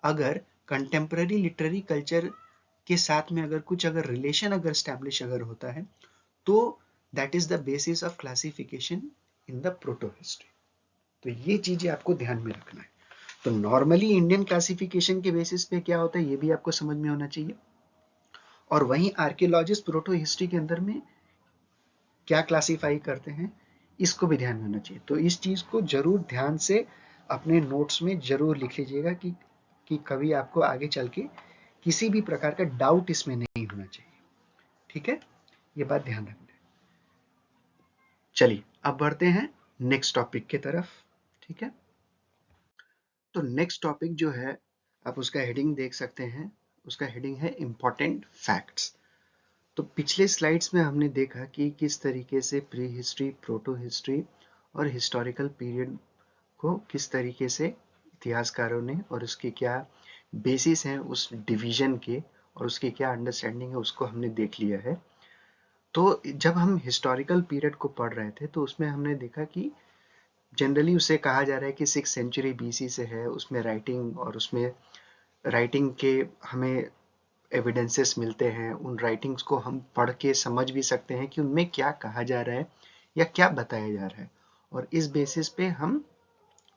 अगर कंटेम्पररी लिटरेरी कल्चर के साथ में अगर कुछ अगर रिलेशन अगर स्टैब्लिश अगर होता है, तो that is the basis of classification in the proto history. तो ये चीजें आपको ध्यान में रखना है। तो नॉर्मली इंडियन क्लासिफिकेशन के बेसिस पे क्या होता है ये भी आपको समझ में होना चाहिए। और वहीं आर्कियोलॉजिस्ट प्रोटो हिस्ट्री के अंदर में क्या क्लासिफाई करते हैं, इसको भी ध्यान में होना चाहिए। तो इस चीज को जरूर ध्यान से अपने नोट्स में जरूर लिख लीजिएगा कि कभी आपको आगे चल के किसी भी प्रकार का डाउट इसमें नहीं होना चाहिए। ठीक है, ये बात ध्यान रखना है। चलिए अब बढ़ते हैं नेक्स्ट टॉपिक की तरफ। ठीक है, तो नेक्स्ट टॉपिक जो है, आप उसका हेडिंग देख सकते हैं, उसका हेडिंग है इंपॉर्टेंट फैक्ट्स। तो पिछले स्लाइड्स में हमने देखा कि किस तरीके से प्री हिस्ट्री, प्रोटो हिस्ट्री और हिस्टोरिकल पीरियड को किस तरीके से इतिहासकारों ने और उसके क्या बेसिस हैं उस डिवीजन के और उसकी क्या अंडरस्टैंडिंग है उसको हमने देख लिया है। तो जब हम हिस्टोरिकल पीरियड को पढ़ रहे थे तो उसमें हमने देखा कि जनरली उसे कहा जा रहा है कि 6th century BC से है, उसमें राइटिंग और उसमें राइटिंग के हमें एविडेंसेस मिलते हैं। उन राइटिंग्स को हम पढ़ के समझ भी सकते हैं कि उनमें क्या कहा जा रहा है या क्या बताया जा रहा है, और इस बेसिस पे हम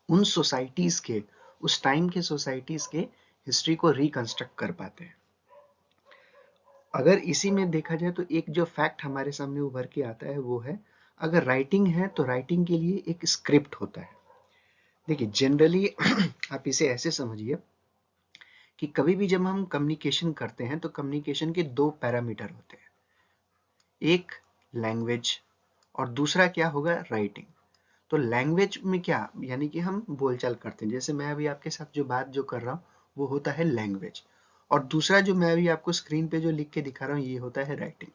उन सोसाइटीज के, उस टाइम के सोसाइटीज के हिस्ट्री को रिकंस्ट्रक्ट कर पाते हैं। अगर इसी में देखा जाए तो एक जो फैक्ट हमारे सामने उभर के आता है वो है, अगर राइटिंग है तो राइटिंग के लिए एक स्क्रिप्ट होता है। देखिए जनरली आप इसे ऐसे समझिए कि कभी भी जब हम कम्युनिकेशन करते हैं तो कम्युनिकेशन के दो पैरामीटर होते हैं, एक लैंग्वेज और दूसरा क्या होगा, राइटिंग। तो लैंग्वेज में क्या, यानी कि हम बोलचाल करते हैं, जैसे मैं अभी आपके साथ जो बात जो कर रहा हूँ वो होता है लैंग्वेज, और दूसरा जो मैं अभी आपको स्क्रीन पे जो लिख के दिखा रहा हूँ ये होता है राइटिंग।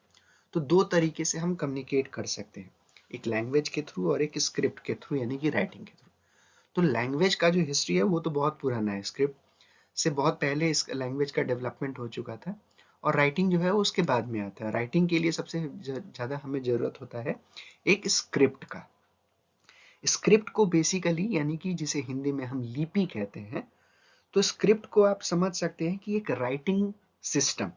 तो दो तरीके से हम कम्युनिकेट कर सकते हैं, एक लैंग्वेज के थ्रू और एक स्क्रिप्ट के थ्रू, यानी कि राइटिंग के थ्रू। तो लैंग्वेज का जो हिस्ट्री है वो तो बहुत पुराना है, स्क्रिप्ट से बहुत पहले इस लैंग्वेज का डेवलपमेंट हो चुका था, और राइटिंग जो है वो उसके बाद में आता है। राइटिंग के लिए सबसे ज़्यादा हमें ज़रूरत होता है एक स्क्रिप्ट का। स्क्रिप्ट को बेसिकली, यानी कि जिसे हिंदी में हम लिपि कहते हैं, तो स्क्रिप्ट को आप समझ सकते हैं कि एक writing system,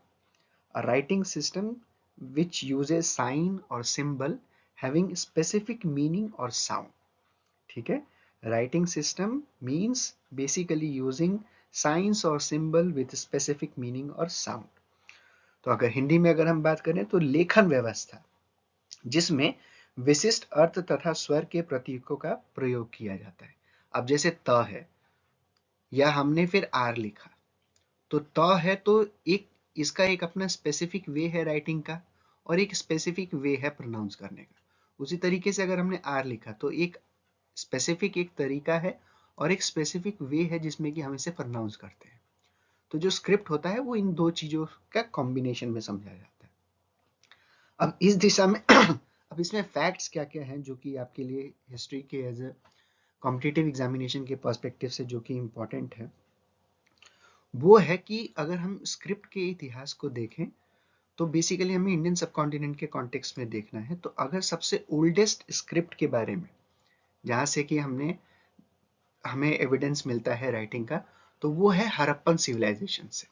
a writing system which uses sign or symbol having specific meaning or sound। ठीक है, writing system means basically using signs or symbol with specific meaning or sound। तो अगर हिंदी में अगर हम बात करें तो लेखन व्यवस्था जिसमें विशिष्ट अर्थ तथा स्वर के प्रतीकों का प्रयोग किया जाता है। अब जैसे त है, या हमने फिर आर लिखा, तो त है तो एक इसका एक अपना स्पेसिफिक वे है राइटिंग का, और एक स्पेसिफिक वे है प्रोनाउंस करने का। उसी तरीके से अगर हमने आर लिखा तो एक स्पेसिफिक एक तरीका है और एक स्पेसिफिक वे है जिसमें कि हम इसे प्रोनाउंस करते हैं। तो जो स्क्रिप्ट होता है वो इन दो चीजों का कॉम्बिनेशन में समझा जाता है। अब इस दिशा में अब इसमें फैक्ट्स क्या क्या हैं जो कि आपके लिए हिस्ट्री के एज ए कॉम्पिटिटिव एग्जामिनेशन के पर्सपेक्टिव से जो कि इम्पोर्टेंट है, वो है कि अगर हम स्क्रिप्ट के इतिहास को देखें तो बेसिकली हमें इंडियन सब कॉन्टिनेंट के कॉन्टेक्स्ट में देखना है। तो अगर सबसे ओल्डेस्ट स्क्रिप्ट के बारे में जहाँ से कि हमें एविडेंस मिलता है राइटिंग का, तो वो है हड़प्पन सिविलाइजेशन से।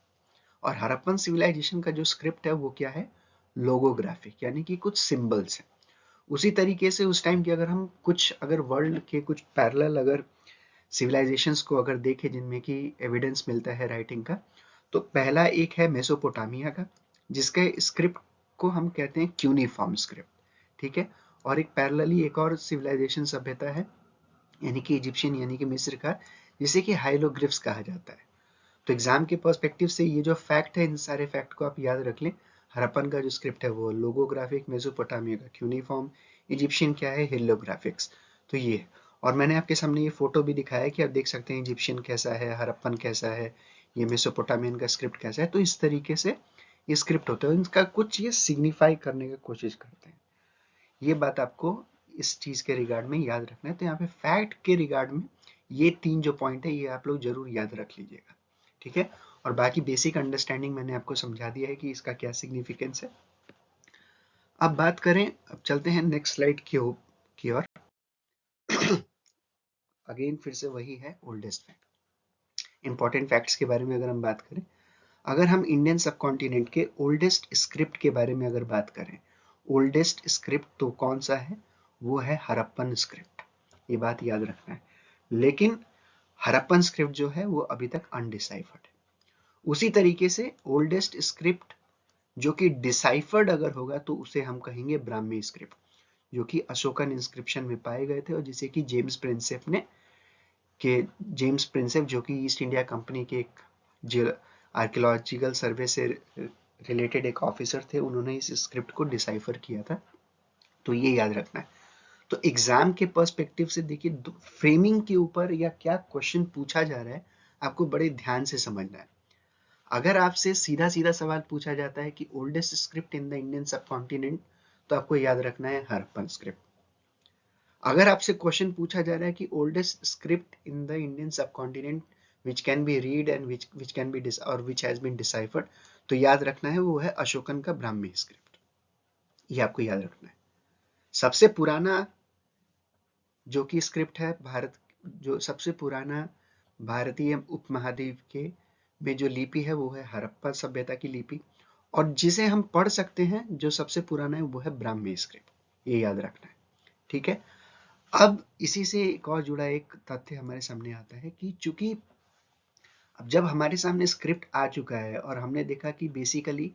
और हड़प्पन सिविलाइजेशन का जो स्क्रिप्ट है वो क्या है, लोगोग्राफिक, यानी कि कुछ सिंबल्स हैं। उसी तरीके से उस टाइम की अगर हम कुछ अगर वर्ल्ड के कुछ पैरेलल अगर सिविलाइजेशंस को अगर देखें जिनमें कि एविडेंस मिलता है राइटिंग का, तो पहला एक है मेसोपोटामिया का, जिसके स्क्रिप्ट को हम कहते हैं क्यूनिफॉर्म स्क्रिप्ट। ठीक है, और एक पैरेलली एक और सिविलाइजेशन सभ्यता है, यानी कि इजिप्शियन, यानी कि मिस्र का, जिसे कि हाइलोग्रिफ्स कहा जाता है। तो एग्जाम के पर्सपेक्टिव से ये जो फैक्ट है, इन सारे फैक्ट को आप याद रख लें। हड़प्पन का जो स्क्रिप्ट है वो लोगोग्राफिक, मेसोपोटामिया का क्यूनिफॉर्म, इजिप्शियन क्या है, हिलोग्राफिक्स। तो ये है। और मैंने आपके सामने ये फोटो भी दिखाया है कि आप देख सकते हैं इजिप्शियन कैसा है, हड़प्पन कैसा है, ये मेसोपोटामियन का स्क्रिप्ट कैसा है। तो इस तरीके से ये स्क्रिप्ट होता है, इनका कुछ ये सिग्निफाई करने की कोशिश करते हैं। ये बात आपको इस चीज के रिगार्ड में याद रखना है। तो यहाँ पे फैक्ट के रिगार्ड में ये तीन जो पॉइंट है ये आप लोग जरूर याद रख लीजिएगा। ठीक है, और बाकी बेसिक अंडरस्टैंडिंग मैंने आपको समझा दिया है कि इसका क्या सिग्निफिकेंस है। अब बात करें, अब चलते हैं नेक्स्ट स्लाइड की ओर। अगेन फिर से वही है ओल्डेस्ट फैक्ट। इंपॉर्टेंट फैक्ट्स के बारे में अगर हम बात करें, अगर हम इंडियन सब कॉन्टिनेंट के ओल्डेस्ट स्क्रिप्ट के बारे में अगर बात करें, ओल्डेस्ट स्क्रिप्ट तो कौन सा है, वो है हड़प्पन स्क्रिप्ट। ये बात याद रखना है। लेकिन हड़प्पन स्क्रिप्ट जो है वो अभी तक अनडिसाइफर्ड है। उसी तरीके से ओल्डेस्ट स्क्रिप्ट जो कि डिसाइफर्ड अगर होगा तो उसे हम कहेंगे ब्राह्मी स्क्रिप्ट, जो कि अशोकन इंस्क्रिप्शन में पाए गए थे, और जिसे कि जेम्स प्रिंसेप जो कि ईस्ट इंडिया कंपनी के एक आर्कियोलॉजिकल सर्वे से रिलेटेड एक ऑफिसर थे, उन्होंने इस स्क्रिप्ट को डिसाइफर किया था। तो ये याद रखना है। तो एग्जाम के पर्सपेक्टिव से देखिए, फ्रेमिंग के ऊपर या क्या क्वेश्चन पूछा जा रहा है आपको बड़े ध्यान से समझना है। अगर आपसे सीधा सीधा सवाल पूछा जाता है कि oldest script in the Indian sub continent, तो आपको याद रखना है हड़प्पन स्क्रिप्ट। अगर आपसे क्वेश्चन पूछा जा रहा है कि oldest script in the Indian sub continent which can be read and which can be और विच हैज बीन डिसाइफर्ड। तो याद रखना है वो है अशोकन का ब्राह्मी स्क्रिप्ट, ये आपको याद रखना है। सबसे पुराना जो कि स्क्रिप्ट है भारत, जो सबसे पुराना भारतीय उपमहाद्वीप के में जो लिपि है वो है हड़प्पा सभ्यता की लिपि, और जिसे हम पढ़ सकते हैं जो सबसे पुराना है वो है ब्राह्मी स्क्रिप्ट, ये याद रखना है। ठीक है, अब इसी से एक और जुड़ा एक तथ्य हमारे सामने आता है कि चूंकि अब जब हमारे सामने स्क्रिप्ट आ चुका है और हमने देखा कि बेसिकली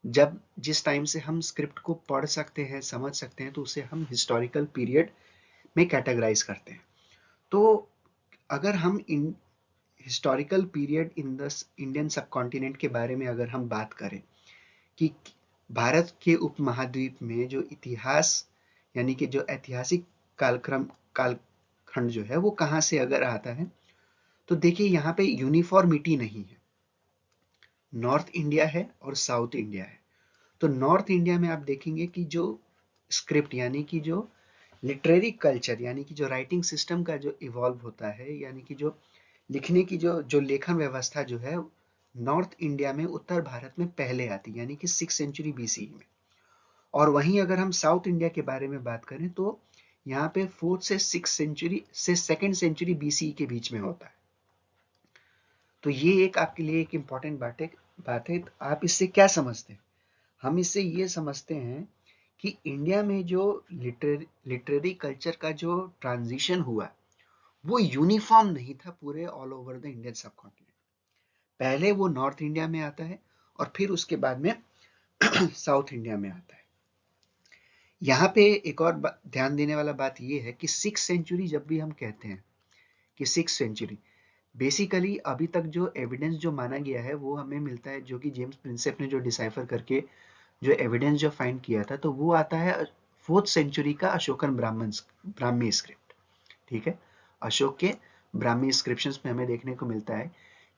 जब जिस टाइम से हम स्क्रिप्ट को पढ़ सकते हैं, समझ सकते हैं, तो उसे हम हिस्टोरिकल पीरियड में कैटेगराइज करते हैं। तो अगर हम इन historical period in the Indian subcontinent के बारे में अगर हम बात करें कि भारत के उपमहाद्वीप में जो इतिहास यानी कि जो ऐतिहासिक कालखंड जो है वो कहाँ से अगर आता है, तो देखिए यहाँ पे यूनिफॉर्मिटी नहीं है। नॉर्थ इंडिया है और साउथ इंडिया है। तो नॉर्थ इंडिया में आप देखेंगे कि जो स्क्रिप्ट यानी कि जो लिटरेरी कल्चर यानी कि जो राइटिंग सिस्टम का जो इवॉल्व होता है, यानी कि जो लिखने की जो जो लेखन व्यवस्था जो है नॉर्थ इंडिया में, उत्तर भारत में पहले आती है, यानी कि 6 सेंचुरी बीसी में। और वहीं अगर हम साउथ इंडिया के बारे में बात करें तो यहाँ पे 4th से 6 सेंचुरी से 2nd सेंचुरी बीसी के बीच में होता है। तो ये एक आपके लिए एक इम्पॉर्टेंट बात है। तो आप इससे क्या समझते हैं? हम इससे ये समझते हैं कि इंडिया में जो लिटरेरी कल्चर का जो ट्रांजिशन हुआ वो यूनिफॉर्म नहीं था पूरे all over the Indian subcontinent. पहले वो नॉर्थ इंडिया में आता है और फिर उसके बाद में साउथ इंडिया में आता है। यहाँ पे एक और ध्यान देने वाला बात ये है कि 6 सेंचुरी जब भी हम कहते हैं कि 6 सेंचुरी, बेसिकली अभी तक जो एविडेंस जो माना गया है वो हमें मिलता है, जो कि जेम्स प्रिंसेप ने जो डिसाइफर करके जो एविडेंस जो फाइंड किया था, तो वो आता है 4th सेंचुरी का अशोकन ब्राह्मी स्क्रिप्ट। ठीक है, अशोक के ब्राह्मी इंस्क्रिप्शंस में हमें देखने को मिलता है।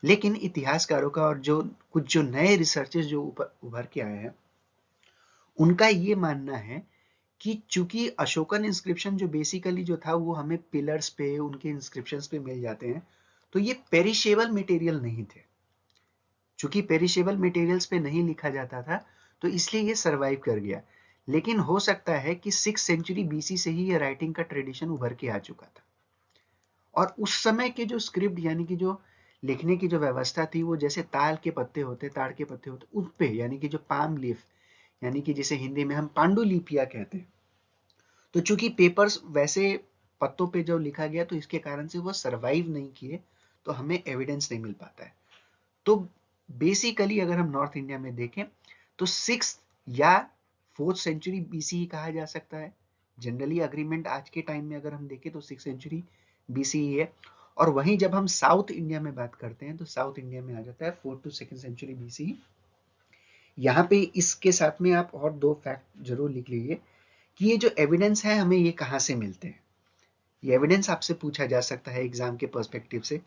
लेकिन इतिहासकारों का और जो कुछ जो नए रिसर्चेस जो उभर के आए हैं उनका ये मानना है कि चूंकि अशोकन इंस्क्रिप्शन जो बेसिकली जो था वो हमें पिलर्स पे, उनके इंस्क्रिप्शंस पे मिल जाते हैं, तो ये पेरिशेबल मटेरियल नहीं थे। चूंकि पेरिशेबल मटेरियल्स पे नहीं लिखा जाता था तो इसलिए ये सरवाइव कर गया। लेकिन हो सकता है कि 6 सेंचुरी बीसी से ही ये राइटिंग का ट्रेडिशन उभर के आ चुका था, और उस समय के जो स्क्रिप्ट यानी कि जो लिखने की जो व्यवस्था थी वो जैसे ताड़ के पत्ते होते उन पे, यानी कि जो पाम लीफ यानी कि जिसे हिंदी में हम पांडुलिपियां कहते हैं, तो चूंकि पेपर्स वैसे पत्तों पे जो लिखा गया तो इसके कारण से वो सरवाइव नहीं किए, तो हमें एविडेंस नहीं मिल पाता है। तो बेसिकली अगर हम नॉर्थ इंडिया में देखें तो 6th या 4th सेंचुरी बीसी कहा जा सकता है। जनरली अग्रीमेंट आज के टाइम में अगर हम देखें तो 6th सेंचुरी बीसी है। और वहीं जब हम साउथ इंडिया में बात करते हैं तो साउथ इंडिया में आ जाता है 4th to 2nd century BC. यहाँ पे इसके साथ में आप और 2 फैक्ट जरूर लिख लीजिए कि ये जो एविडेंस है हमें ये कहाँ से मिलते हैं। ये एविडेंस आपसे पूछा जा सकता है एग्जाम के पर्सपेक्टिव से,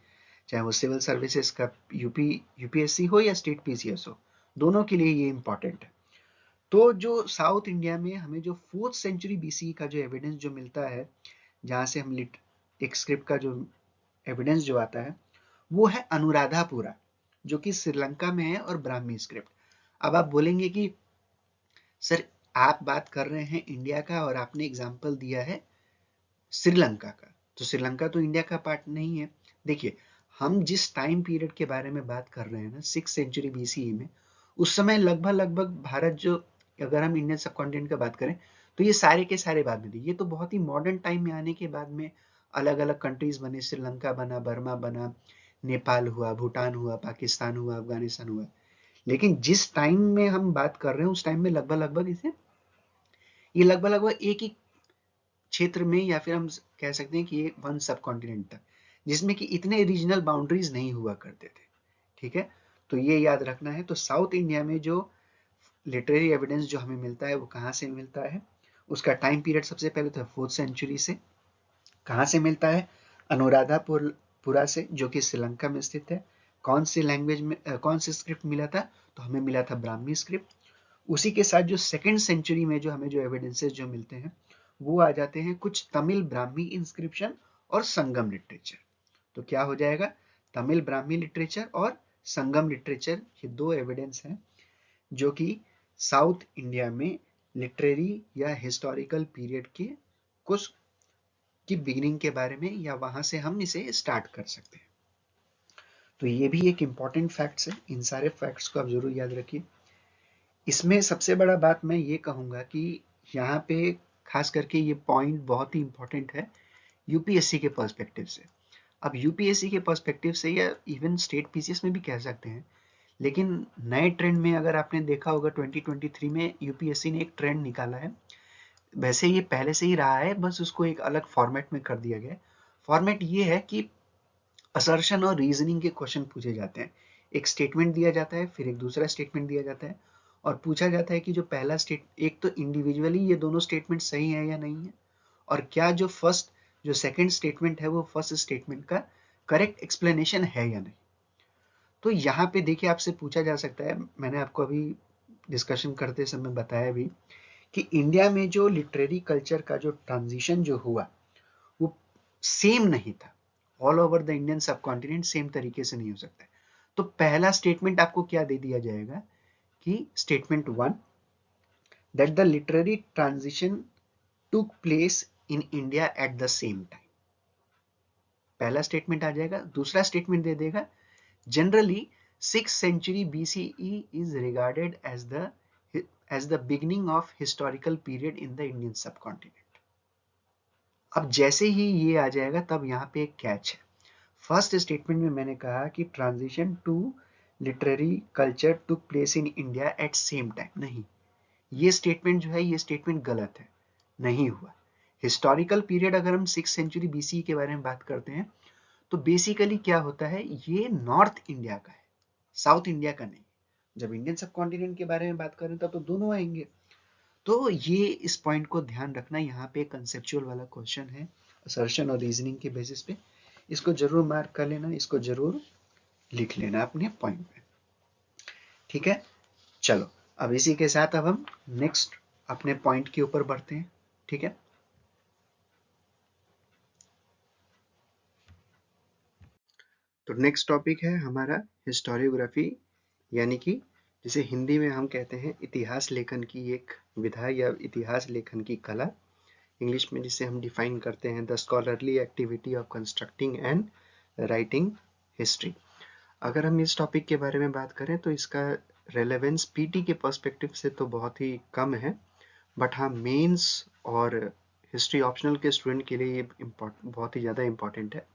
चाहे वो सिविल सर्विसेज का यूपीएससी हो या स्टेट पीसीएस हो, दोनों के लिए ये इंपॉर्टेंट है। तो जो साउथ इंडिया में हमें जो 4th सेंचुरी बीसी का जो एविडेंस जो मिलता है, जहाँ से हम एक स्क्रिप्ट का जो एविडेंस जो आता है वो है अनुराधापुरा, जो कि श्रीलंका में है, और ब्राह्मी स्क्रिप्ट। अब आप बोलेंगे कि सर आप बात कर रहे हैं इंडिया का और आपने एग्जाम्पल दिया है श्रीलंका का, तो श्रीलंका तो इंडिया का पार्ट नहीं है। देखिए, हम जिस टाइम पीरियड के बारे में बात कर रहे हैं ना 6 सेंचुरी बीसीई में, उस समय लगभग भारत जो, अगर हम इंडियन सब कॉन्टिनेंट का बात करें तो ये सारे के सारे बाद में थे। ये तो बहुत ही मॉडर्न टाइम में आने के बाद में अलग अलग कंट्रीज बने, श्रीलंका बना, बर्मा बना, नेपाल हुआ, भूटान हुआ, पाकिस्तान हुआ, अफगानिस्तान हुआ। लेकिन जिस टाइम में हम बात कर रहे हैं उस टाइम में लगभग इसे ये लगभग एक ही क्षेत्र में, या फिर हम कह सकते हैं कि एक वन सब कॉन्टिनेंट था, जिसमें कि इतने रीजनल बाउंड्रीज नहीं हुआ करते थे। ठीक है, तो ये याद रखना है। तो साउथ इंडिया में जो लिटरेरी एविडेंस जो हमें मिलता है वो कहाँ से मिलता है, उसका टाइम पीरियड सबसे पहले तो 4th सेंचुरी से। कहाँ से मिलता है? अनुराधापुरा से, जो कि श्रीलंका में स्थित है। कौन सी लैंग्वेज में कौन सी स्क्रिप्ट मिला था? तो हमें मिला था ब्राह्मी स्क्रिप्ट। उसी के साथ जो 2nd सेंचुरी में जो हमें जो एविडेंसेस जो मिलते हैं वो आ जाते हैं कुछ तमिल ब्राह्मी इंस्क्रिप्शन और संगम लिटरेचर। तो क्या हो जाएगा? तमिल ब्राह्मी लिटरेचर और संगम लिटरेचर, ये दो एविडेंस हैं जो कि साउथ इंडिया में लिटरेरी या हिस्टोरिकल पीरियड के कुछ की बिगिनिंग के बारे में, या वहां से हम इसे स्टार्ट कर सकते हैं। तो ये भी एक इम्पॉर्टेंट फैक्ट्स है, इन सारे फैक्ट्स को आप जरूर याद रखिए। इसमें सबसे बड़ा बात मैं ये कहूँगा कि यहाँ पे खास करके ये पॉइंट बहुत ही इम्पोर्टेंट है यूपीएससी के पर्सपेक्टिव से। अब यूपीएससी के पर्सपेक्टिव से या इवन स्टेट पीसीएस में भी कह सकते हैं, लेकिन नए ट्रेंड में अगर आपने देखा होगा 2023 में यूपीएससी ने एक ट्रेंड निकाला है। वैसे ये पहले से ही रहा है, बस उसको एक अलग फॉर्मेट में कर दिया गया। फॉर्मेट ये है कि असर्शन और रीजनिंग के क्वेश्चन पूछे जाते हैं। एक स्टेटमेंट दिया जाता है, फिर एक दूसरा स्टेटमेंट दिया जाता है और पूछा जाता है कि जो पहला एक तो इंडिविजुअली ये दोनों स्टेटमेंट सही है या नहीं है, और क्या जो सेकंड स्टेटमेंट है वो फर्स्ट स्टेटमेंट का करेक्ट एक्सप्लेनेशन है या नहीं। तो यहाँ पे देखिए आपसे पूछा जा सकता है, मैंने आपको अभी डिस्कशन करते समय बताया भी कि इंडिया में जो लिटरेरी कल्चर का जो ट्रांजिशन जो हुआ वो सेम नहीं था। All over the Indian sub continent same तरीके से नहीं हो सकता। तो पहला स्टेटमेंट आपको क्या दे दिया जाएगा कि statement 1 that the literary transition took place in India at the same time. पहला स्टेटमेंट आ जाएगा। दूसरा स्टेटमेंट दे देगा generally 6th century BCE is regarded as the beginning of historical period in the Indian subcontinent। अब जैसे ही ये आ जाएगा तब यहाँ पे एक कैच है। फर्स्ट स्टेटमेंट में मैंने कहा कि transition to literary culture took place in India at same time, नहीं, ये स्टेटमेंट जो है ये स्टेटमेंट गलत है, नहीं हुआ। हिस्टोरिकल पीरियड अगर हम 6th century BCE के बारे में बात करते हैं तो बेसिकली क्या होता है, ये नॉर्थ इंडिया का है, साउथ इंडिया का नहीं। जब इंडियन सब कॉन्टिनेंट के बारे में बात करें तब तो दोनों आएंगे। तो ये इस पॉइंट को ध्यान रखना, यहाँ पे कंसेप्चुअल वाला क्वेश्चन है असर्शन और रीजनिंग के बेसिस पे। इसको जरूर मार्क कर लेना, इसको जरूर लिख लेना अपने पॉइंट में, ठीक है। चलो अब इसी के साथ अब हम नेक्स्ट अपने पॉइंट के ऊपर बढ़ते हैं, ठीक है। तो नेक्स्ट टॉपिक है हमारा हिस्टोरियोग्राफी, यानी कि जिसे हिंदी में हम कहते हैं इतिहास लेखन की एक विधा या इतिहास लेखन की कला। इंग्लिश में जिसे हम डिफाइन करते हैं the scholarly activity of constructing and writing history. अगर हम इस टॉपिक के बारे में बात करें तो इसका रेलेवेंस पीटी के पर्सपेक्टिव से तो बहुत ही कम है, बट हाँ मेंस और हिस्ट्री ऑप्शनल के स्टूडेंट के लिए ये बहुत ही ज़्यादा इम्पॉर्टेंट है।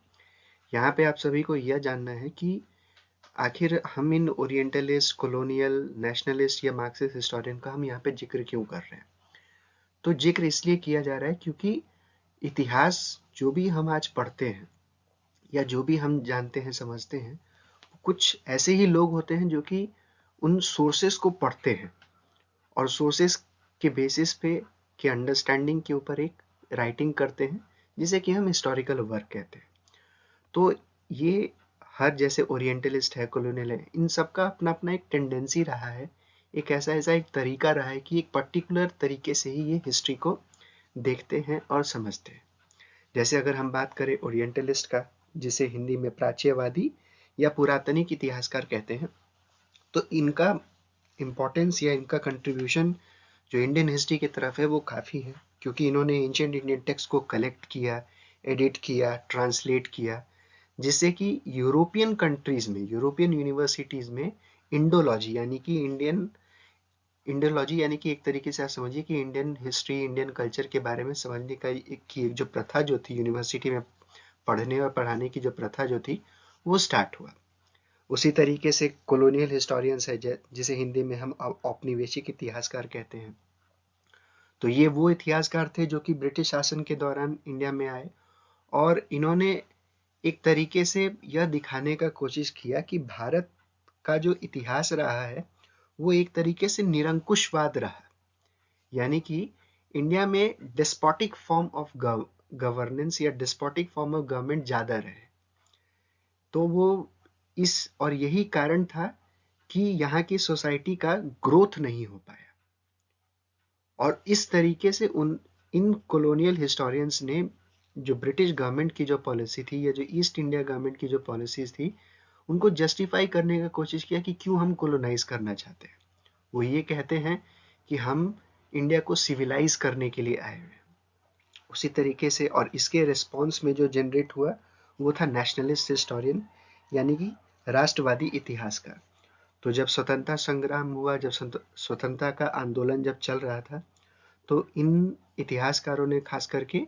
यहाँ पे आप सभी को यह जानना है कि आखिर हम इन ओरिएंटलिस्ट, कॉलोनियल, नेशनलिस्ट या मार्क्सिस्ट हिस्टोरियन का हम यहाँ पे जिक्र क्यों कर रहे हैं। तो जिक्र इसलिए किया जा रहा है क्योंकि इतिहास जो भी हम आज पढ़ते हैं या जो भी हम जानते हैं समझते हैं, कुछ ऐसे ही लोग होते हैं जो कि उन सोर्सेस को पढ़ते हैं और सोर्सेस के बेसिस पे के अंडरस्टैंडिंग के ऊपर एक राइटिंग करते हैं जिसे कि हम हिस्टोरिकल वर्क कहते हैं। तो ये हर जैसे ओरिएंटलिस्ट है, कॉलोनियल है, इन सब का अपना अपना एक टेंडेंसी रहा है, एक ऐसा एक तरीका रहा है कि एक पर्टिकुलर तरीके से ही ये हिस्ट्री को देखते हैं और समझते हैं। जैसे अगर हम बात करें ओरिएंटलिस्ट का, जिसे हिंदी में प्राच्यवादी या पुरातनिक इतिहासकार कहते हैं, तो इनका इम्पोर्टेंस या इनका कंट्रीब्यूशन जो इंडियन हिस्ट्री की तरफ है वो काफ़ी है, क्योंकि इन्होंने एंशिएंट इंडियन टेक्स्ट को कलेक्ट किया, एडिट किया, ट्रांसलेट किया, जिससे कि यूरोपियन कंट्रीज में, यूरोपियन यूनिवर्सिटीज में इंडोलॉजी यानी कि इंडोलॉजी यानी कि एक तरीके से आप समझिए कि इंडियन हिस्ट्री, इंडियन कल्चर के बारे में समझने का एक जो प्रथा जो थी, यूनिवर्सिटी में पढ़ने और पढ़ाने की जो प्रथा जो थी वो स्टार्ट हुआ। उसी तरीके से कॉलोनियल हिस्टोरियंस है जिसे हिंदी में हम औपनिवेशिक इतिहासकार कहते हैं। तो ये वो इतिहासकार थे जो कि ब्रिटिश शासन के दौरान इंडिया में आए और इन्होंने एक तरीके से यह दिखाने का कोशिश किया कि भारत का जो इतिहास रहा है वो एक तरीके से निरंकुशवाद रहा, यानी कि इंडिया में डिस्पोटिक फॉर्म ऑफ गवर्नेंस या डिस्पोटिक फॉर्म ऑफ गवर्नमेंट ज्यादा रहे। तो वो और यही कारण था कि यहाँ की सोसाइटी का ग्रोथ नहीं हो पाया। और इस तरीके से इन कॉलोनियल हिस्टोरियंस ने जो ब्रिटिश गवर्नमेंट की जो पॉलिसी थी या जो ईस्ट इंडिया गवर्नमेंट की जो पॉलिसीज थी उनको जस्टिफाई करने का कोशिश किया कि क्यों हम कोलोनाइज करना चाहते हैं। वो ये कहते हैं कि हम इंडिया को सिविलाइज करने के लिए आए हुए हैं। उसी तरीके से और इसके रिस्पॉन्स में जो जनरेट हुआ वो था नेशनलिस्ट हिस्टोरियन, यानी कि राष्ट्रवादी इतिहासकार। तो जब स्वतंत्रता संग्राम हुआ, जब स्वतंत्रता का आंदोलन जब चल रहा था, तो इन इतिहासकारों ने खास करके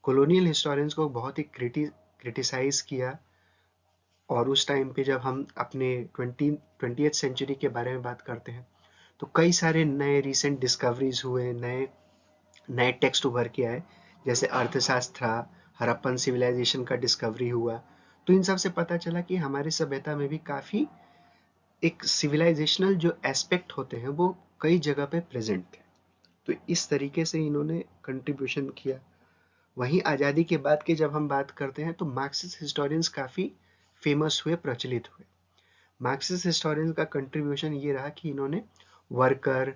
कॉलोनियल हिस्टोरियंस को बहुत ही क्रिटिसाइज किया। और उस टाइम पे जब हम अपने 20th सेंचुरी के बारे में बात करते हैं तो कई सारे नए रिसेंट डिस्कवरीज हुए, नए नए टेक्स्ट उभर के आए, जैसे अर्थशास्त्र, हड़प्पन सिविलाइजेशन का डिस्कवरी हुआ। तो इन सब से पता चला कि हमारी सभ्यता में भी काफ़ी एक सिविलाइजेशनल जो एस्पेक्ट होते हैं वो कई जगह पे प्रेजेंट थे। तो इस तरीके से इन्होंने कंट्रीब्यूशन किया। वहीं आज़ादी के बाद के जब हम बात करते हैं तो मार्क्सिस्ट हिस्टोरियंस काफ़ी फेमस हुए, प्रचलित हुए। मार्क्सिस्ट हिस्टोरियंस का कंट्रीब्यूशन ये रहा कि इन्होंने वर्कर,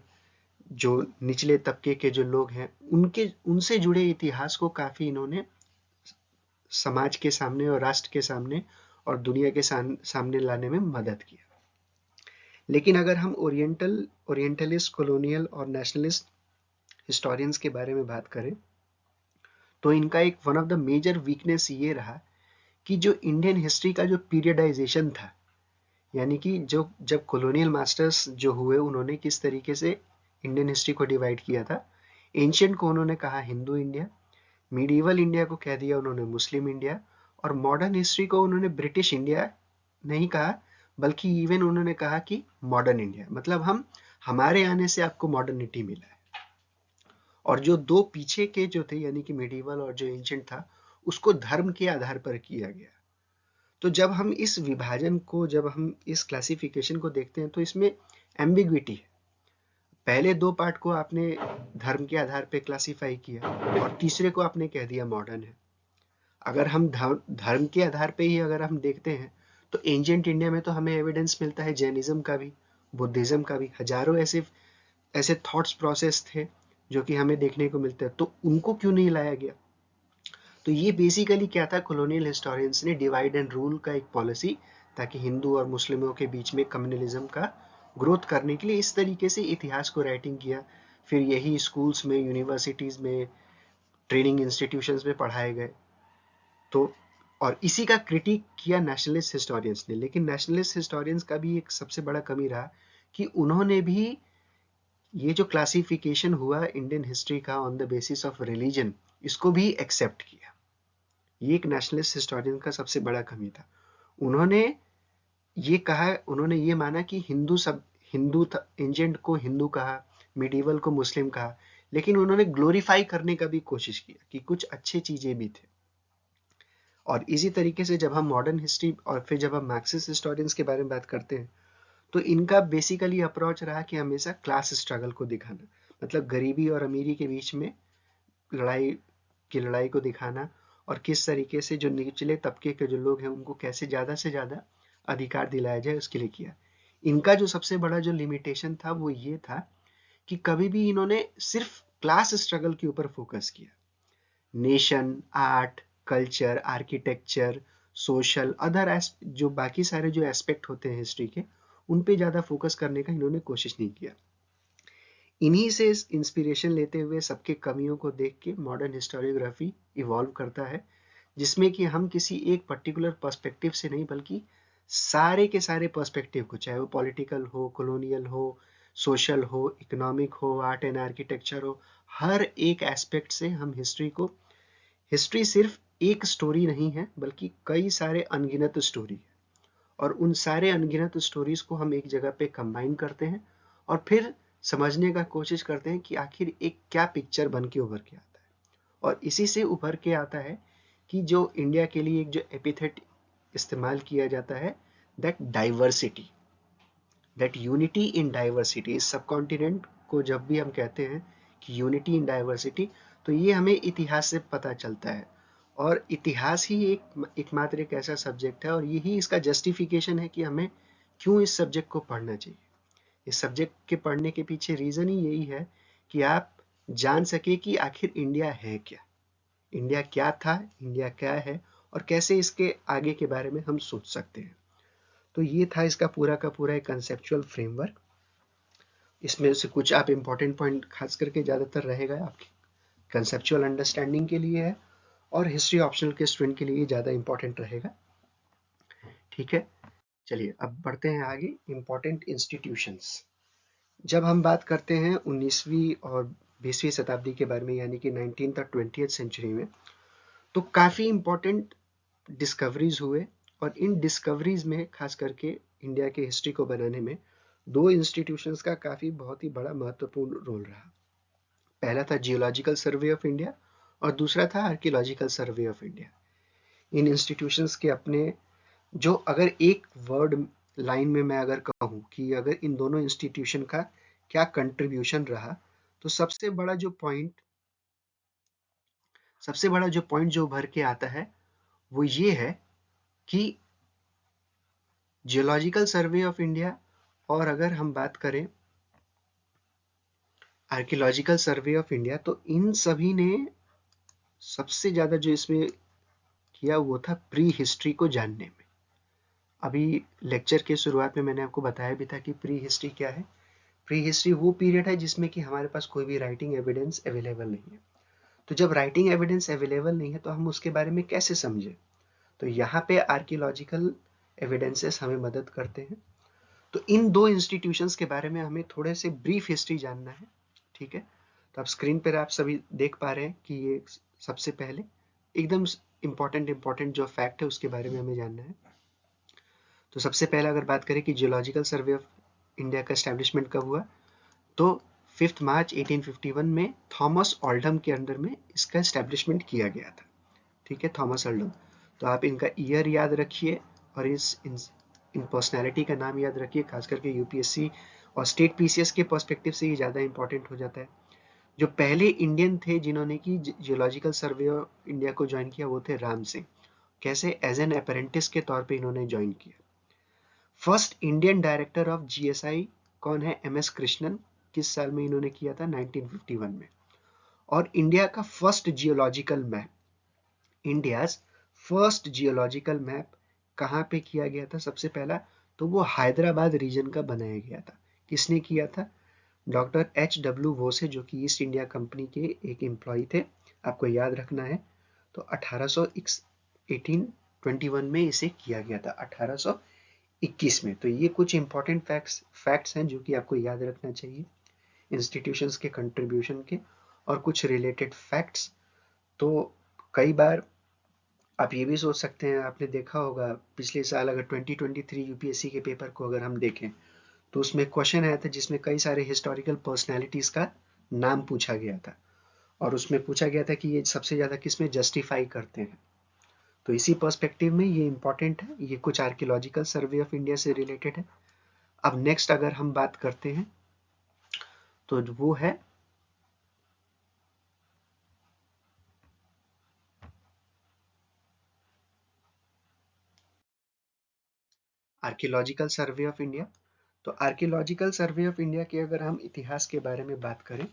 जो निचले तबके के जो लोग हैं, उनसे जुड़े इतिहास को काफ़ी इन्होंने समाज के सामने और राष्ट्र के सामने और दुनिया के सामने लाने में मदद किया। लेकिन अगर हम ओरिएंटलिस्ट, कॉलोनियल और नेशनलिस्ट हिस्टोरियंस के बारे में बात करें तो इनका एक one of the major weakness ये रहा कि जो इंडियन हिस्ट्री का जो पीरियडाइजेशन था, यानी कि जो जब कॉलोनियल मास्टर्स जो हुए उन्होंने किस तरीके से इंडियन हिस्ट्री को डिवाइड किया था। एंशियंट को उन्होंने कहा हिंदू इंडिया, मीडिवल इंडिया को कह दिया उन्होंने मुस्लिम इंडिया, और मॉडर्न हिस्ट्री को उन्होंने ब्रिटिश इंडिया नहीं कहा, बल्कि इवन उन्होंने कहा कि मॉडर्न इंडिया, मतलब हमारे आने से आपको मॉडर्निटी मिला है। और जो दो पीछे के जो थे, यानी कि मिडिवल और जो एंशियंट था, उसको धर्म के आधार पर किया गया। तो जब हम इस विभाजन को, जब हम इस क्लासिफिकेशन को देखते हैं तो इसमें एम्बिग्विटी है। पहले दो पार्ट को आपने धर्म के आधार पर क्लासिफाई किया और तीसरे को आपने कह दिया मॉडर्न है। अगर हम धर्म के आधार पे ही अगर हम देखते हैं तो एंशिएंट इंडिया में तो हमें एविडेंस मिलता है जैनिज्म का भी, बुद्धिज्म का भी, हजारों ऐसे थॉट्स प्रोसेस थे जो कि हमें देखने को मिलते हैं। तो उनको क्यों नहीं लाया गया? तो ये बेसिकली क्या था, कॉलोनियल हिस्टोरियंस ने डिवाइड एंड रूल का एक पॉलिसी, ताकि हिंदू और मुस्लिमों के बीच में कम्युनलिज्म का ग्रोथ करने के लिए इस तरीके से इतिहास को राइटिंग किया। फिर यही स्कूल्स में, यूनिवर्सिटीज में, ट्रेनिंग इंस्टीट्यूशंस में पढ़ाए गए। तो और इसी का क्रिटिक किया नेशनलिस्ट हिस्टोरियंस ने। लेकिन नेशनलिस्ट हिस्टोरियंस का भी एक सबसे बड़ा कमी रहा कि उन्होंने भी ये जो क्लासिफिकेशन हुआ इंडियन हिस्ट्री का on the basis of religion, इसको भी एक्सेप्ट किया। ये एक नेशनलिस्ट हिस्टोरियन का सबसे बड़ा कमी था। उन्होंने ये कहा, उन्होंने ये माना कि हिंदू था, एंशिएंट को हिंदू कहा, मिडिवल को मुस्लिम कहा, लेकिन उन्होंने ग्लोरीफाई करने का भी कोशिश किया कि कुछ अच्छे चीजें भी थे। और इसी तरीके से जब हम मॉडर्न हिस्ट्री और फिर जब हम मार्क्सिस्ट हिस्टोरियंस के बारे में बात करते हैं तो इनका बेसिकली अप्रोच रहा कि हमेशा क्लास स्ट्रगल को दिखाना, मतलब गरीबी और अमीरी के बीच में लड़ाई को दिखाना, और किस तरीके से जो निचले तबके के जो लोग हैं उनको कैसे ज़्यादा से ज़्यादा अधिकार दिलाया जाए उसके लिए किया। इनका जो सबसे बड़ा जो लिमिटेशन था वो ये था कि कभी भी इन्होंने सिर्फ क्लास स्ट्रगल के ऊपर फोकस किया। Nation, art, culture, architecture, social, other जो बाकी सारे जो एस्पेक्ट होते हैं हिस्ट्री के, उन पे ज़्यादा फोकस करने का इन्होंने कोशिश नहीं किया। इन्हीं से इंस्पिरेशन लेते हुए, सबके कमियों को देख के मॉडर्न हिस्टोरियोग्राफी इवॉल्व करता है, जिसमें कि हम किसी एक पर्टिकुलर पर्सपेक्टिव से नहीं, बल्कि सारे के सारे पर्सपेक्टिव को, चाहे वो पॉलिटिकल हो, कॉलोनियल हो, सोशल हो, इकोनॉमिक हो, आर्ट एंड आर्किटेक्चर हो, हर एक एस्पेक्ट से हम हिस्ट्री सिर्फ एक स्टोरी नहीं है बल्कि कई सारे अनगिनत स्टोरी है, और उन सारे अनगिनत स्टोरीज को हम एक जगह पे कंबाइन करते हैं और फिर समझने का कोशिश करते हैं कि आखिर एक क्या पिक्चर बन के उभर के आता है। और इसी से उभर के आता है कि जो इंडिया के लिए एक जो एपिथेट इस्तेमाल किया जाता है, that diversity, that unity in diversity. इस सब कॉन्टिनेंट को जब भी हम कहते हैं कि यूनिटी इन डाइवर्सिटी, तो ये हमें इतिहास से पता चलता है। और इतिहास ही एकमात्र एक ऐसा सब्जेक्ट है, और यही इसका जस्टिफिकेशन है कि हमें क्यों इस सब्जेक्ट को पढ़ना चाहिए। इस सब्जेक्ट के पढ़ने के पीछे रीज़न ही यही है कि आप जान सके कि आखिर इंडिया है क्या, इंडिया क्या था, इंडिया क्या है, और कैसे इसके आगे के बारे में हम सोच सकते हैं। तो ये था इसका पूरा का पूरा एक कंसेप्चुअल फ्रेमवर्क। इसमें से कुछ आप इम्पोर्टेंट पॉइंट खास करके ज़्यादातर रहेगा आपकी कंसेप्चुअल अंडरस्टैंडिंग के लिए है, और हिस्ट्री ऑप्शनल के स्टूडेंट के लिए ज़्यादा इंपॉर्टेंट रहेगा। ठीक है, चलिए अब बढ़ते हैं आगे। Important institutions. जब हम बात करते हैं 19वीं और 20वीं शताब्दी के बारे में, यानी कि 19th और 20th सेंचुरी में, तो काफ़ी इम्पोर्टेंट डिस्कवरीज हुए, और इन डिस्कवरीज में खास करके इंडिया के हिस्ट्री को बनाने में दो इंस्टीट्यूशंस का काफ़ी बहुत ही बड़ा महत्वपूर्ण रोल रहा। पहला था जियोलॉजिकल सर्वे ऑफ इंडिया और दूसरा था archaeological survey of India. In institutions के अपने, जो अगर एक वर्ड लाइन में मैं अगर कहूँ कि अगर इन दोनों इंस्टीट्यूशन का क्या कंट्रीब्यूशन रहा, तो सबसे बड़ा जो पॉइंट जो उभर के आता है वो ये है कि जियोलॉजिकल सर्वे ऑफ इंडिया और अगर हम बात करें आर्कियोलॉजिकल सर्वे ऑफ इंडिया, तो इन सभी ने सबसे ज़्यादा जो इसमें किया वो था प्री हिस्ट्री को जानने में। अभी लेक्चर के शुरुआत में मैंने आपको बताया भी था कि प्री हिस्ट्री क्या है। प्री हिस्ट्री वो पीरियड है जिसमें कि हमारे पास कोई भी राइटिंग एविडेंस अवेलेबल नहीं है। तो जब राइटिंग एविडेंस अवेलेबल नहीं है तो हम उसके बारे में कैसे समझें? तो यहाँ पे आर्कियोलॉजिकल एविडेंसेस हमें मदद करते हैं। तो इन दो इंस्टीट्यूशंस के बारे में हमें थोड़े से ब्रीफ हिस्ट्री जानना है। ठीक है, तो आप स्क्रीन पर आप सभी देख पा रहे हैं कि ये सबसे पहले एकदम इम्पोर्टेंट जो फैक्ट है उसके बारे में हमें जानना है। तो सबसे पहले अगर बात करें कि जियोलॉजिकल सर्वे ऑफ इंडिया का एस्टैब्लिशमेंट कब हुआ, तो 5 मार्च 1851 में थॉमस ऑल्डम के अंडर में इसका एस्टैब्लिशमेंट किया गया था। ठीक है, थॉमस ऑल्डम। तो आप इनका ईयर याद रखिए और इन पर्सनैलिटी का नाम याद रखिए, खास करके यूपीएससी और स्टेट पीसीएस के पर्सपेक्टिव से ये ज़्यादा इंपॉर्टेंट हो जाता है। जो पहले इंडियन थे जिन्होंने की जियोलॉजिकल सर्वे ऑफ इंडिया को ज्वाइन किया वो थे राम सिंह। कैसे? एज एन अप्रेंटिस के तौर पे इन्होंने ज्वाइन किया। First Indian director of GSI कौन है? एमएस कृष्णन। किस साल में इन्होंने किया था? 1951 में। और इंडिया का first geological map, India's first geological map कहाँ पे किया गया था सबसे पहला? तो वो हैदराबाद रीजन का बनाया गया था। किसने किया था? Doctor H.W. वोसे, जो कि ईस्ट इंडिया कंपनी के एक एम्प्लॉय थे। आपको याद रखना है। तो 1821 में इसे किया गया था, 1821 में। तो ये कुछ इंपॉर्टेंट फैक्ट्स हैं जो कि आपको याद रखना चाहिए इंस्टीट्यूशंस के कंट्रीब्यूशन के। और कुछ रिलेटेड फैक्ट्स, तो कई बार आप ये भी सोच सकते हैं, आपने देखा होगा पिछले साल अगर 2023 यूपीएससी के पेपर को अगर हम देखें तो उसमें क्वेश्चन आया था जिसमें कई सारे हिस्टोरिकल पर्सनैलिटीज का नाम पूछा गया था, और उसमें पूछा गया था कि ये सबसे ज़्यादा किस में जस्टिफाई करते हैं। तो इसी पर्सपेक्टिव में ये इंपॉर्टेंट है। ये कुछ आर्कियोलॉजिकल सर्वे ऑफ इंडिया से रिलेटेड है। अब नेक्स्ट अगर हम बात करते हैं तो वो है आर्कियोलॉजिकल सर्वे ऑफ इंडिया। तो आर्कियोलॉजिकल सर्वे ऑफ इंडिया के अगर हम इतिहास के बारे में बात करें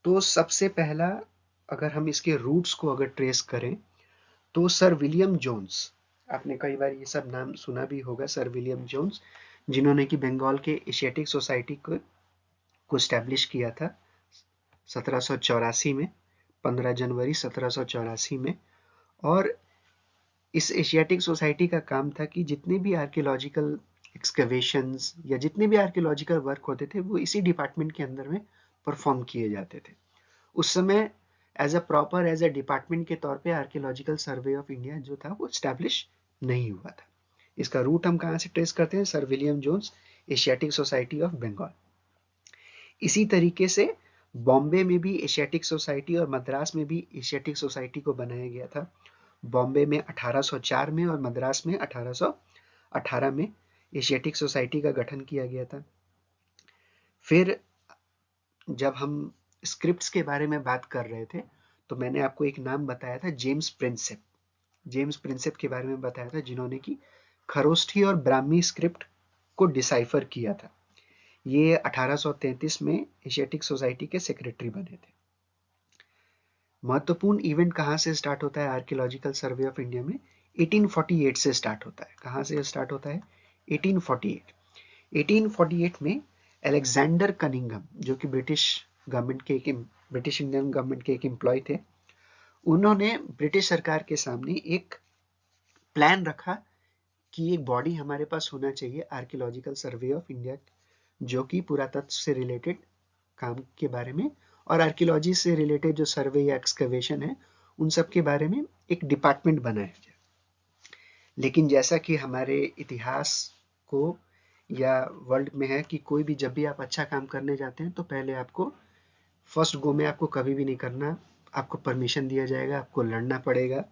तो सबसे पहला, अगर हम इसके रूट्स को अगर ट्रेस करें तो सर विलियम जोन्स, आपने कई बार ये सब नाम सुना भी होगा, सर विलियम जोन्स, जिन्होंने कि बंगाल के एशियाटिक सोसाइटी को स्टैब्लिश किया था 1784 में, 15 जनवरी 1784 में। और इस एशियाटिक सोसाइटी का काम था कि जितने भी आर्कियोलॉजिकल एक्सकवेशंस या जितने भी आर्कियोलॉजिकल वर्क होते थे वो इसी डिपार्टमेंट के अंदर में परफॉर्म किए जाते थे। उस समय एज अ डिपार्टमेंट के तौर पे आर्कियोलॉजिकल सर्वे ऑफ इंडिया जो था वो स्टैब्लिश नहीं हुआ था। इसका रूट हम कहाँ से ट्रेस करते हैं? Sir William Jones, Asiatic Society of Bengal. इसी तरीके से बॉम्बे में भी एशियाटिक सोसाइटी और मद्रास में भी एशियाटिक सोसाइटी को बनाया गया था। बॉम्बे में 1804 में और मद्रास में 1818 में एशियाटिक सोसाइटी का गठन किया गया था। फिर जब हम स्क्रिप्ट्स के बारे में बात कर रहे थे तो मैंने आपको एक नाम बताया था, जेम्स प्रिंसेप। जेम्स प्रिंसेप के बारे में बताया था जिन्होंने कि खरोष्ठी और ब्राह्मी स्क्रिप्ट को डिसाइफर किया था। ये 1833 में एशियाटिक सोसाइटी के सेक्रेटरी बने थे। महत्वपूर्ण इवेंट कहाँ से स्टार्ट होता है आर्कियोलॉजिकल सर्वे ऑफ इंडिया में? 1848 से स्टार्ट होता है। कहाँ से स्टार्ट होता है? 1848। 1848 में अलेक्जेंडर कनिंघम, जो कि ब्रिटिश इंडियन गवर्नमेंट के एक एम्प्लॉय थे, उन्होंने ब्रिटिश सरकार के सामने एक प्लान रखा कि एक बॉडी हमारे पास होना चाहिए, आर्कियोलॉजिकल सर्वे ऑफ इंडिया, जो कि पुरातत्व से रिलेटेड काम के बारे में और आर्कियोलॉजी से रिलेटेड जो सर्वे या एक्सकवेशन है उन सब के बारे में एक डिपार्टमेंट बनाया जाए। लेकिन जैसा कि हमारे इतिहास को या वर्ल्ड में है कि कोई भी जब भी आप अच्छा काम करने जाते हैं तो पहले आपको फर्स्ट गो में आपको कभी भी नहीं करना, आपको परमिशन दिया जाएगा, आपको लड़ना पड़ेगा।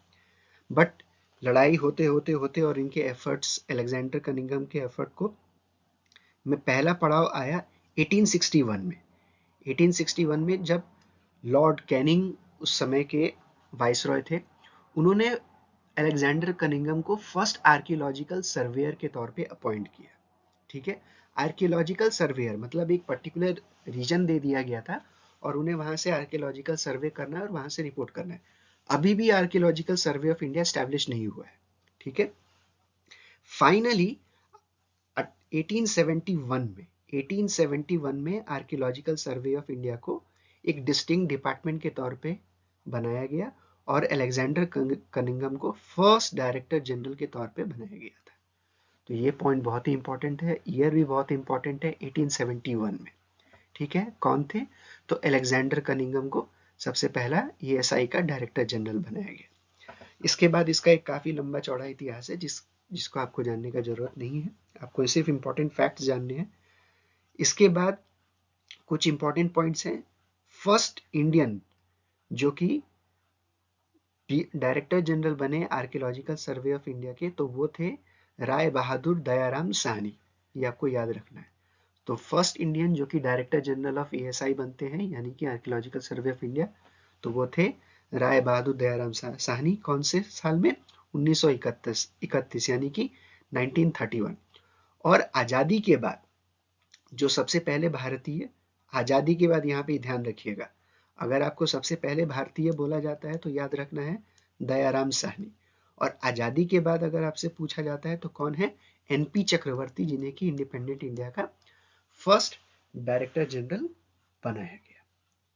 बट लड़ाई होते होते होते और इनके एफर्ट्स, अलेक्जेंडर कनिंघम के एफर्ट को में पहला पड़ाव आया 1861 में। 1861 में जब लॉर्ड कैनिंग उस समय के वाइसरॉय थे, उन्होंने अलेक्जेंडर कनिंघम को फर्स्ट आर्कियोलॉजिकल सर्वेयर के तौर पे अपॉइंट किया। ठीक है, आर्कियोलॉजिकल सर्वेयर मतलब एक पर्टिकुलर रीजन दे दिया गया था और उन्हें वहां से आर्कियोलॉजिकल सर्वे करना है और वहां से रिपोर्ट करना है। अभी भी archaeological survey of India establish नहीं हुआ है। ठीक है, फाइनली 1871 में आर्कियोलॉजिकल सर्वे ऑफ इंडिया को एक डिस्टिंक्ट डिपार्टमेंट के तौर पे बनाया गया और अलेक्जेंडर कनिंघम को फर्स्ट डायरेक्टर जनरल के तौर पे बनाया गया था। तो ये पॉइंट बहुत ही इंपॉर्टेंट है, ईयर भी बहुत इंपॉर्टेंट है, 1871 में। ठीक है, कौन थे? तो अलेक्जेंडर कनिंघम को सबसे पहला ESI का डायरेक्टर जनरल बनाया गया। इसके बाद इसका एक काफी लंबा चौड़ा इतिहास है जिसको आपको जानने का जरूरत नहीं है, आपको सिर्फ इंपॉर्टेंट फैक्ट्स जानने हैं। इसके बाद कुछ इंपॉर्टेंट पॉइंट्स हैं। फर्स्ट इंडियन जो कि डायरेक्टर जनरल बने आर्कियोलॉजिकल सर्वे ऑफ इंडिया के, तो वो थे राय बहादुर दयाराम साहनी। ये आपको याद रखना है। तो फर्स्ट इंडियन जो कि डायरेक्टर जनरल ऑफ ESI बनते हैं यानी कि आर्कियोलॉजिकल सर्वे ऑफ इंडिया, तो वो थे राय बहादुर दयाराम साहनी। कौन से साल में? 1931 यानी कि 1931। और आजादी के बाद जो सबसे पहले भारतीय, आजादी के बाद यहाँ पे ध्यान रखिएगा, अगर आपको सबसे पहले भारतीय बोला जाता है तो याद रखना है दयाराम साहनी। और आजादी के बाद अगर आपसे पूछा जाता है तो कौन है? NP चक्रवर्ती, जिन्हें कि इंडिपेंडेंट इंडिया का फर्स्ट डायरेक्टर जनरल बनाया गया।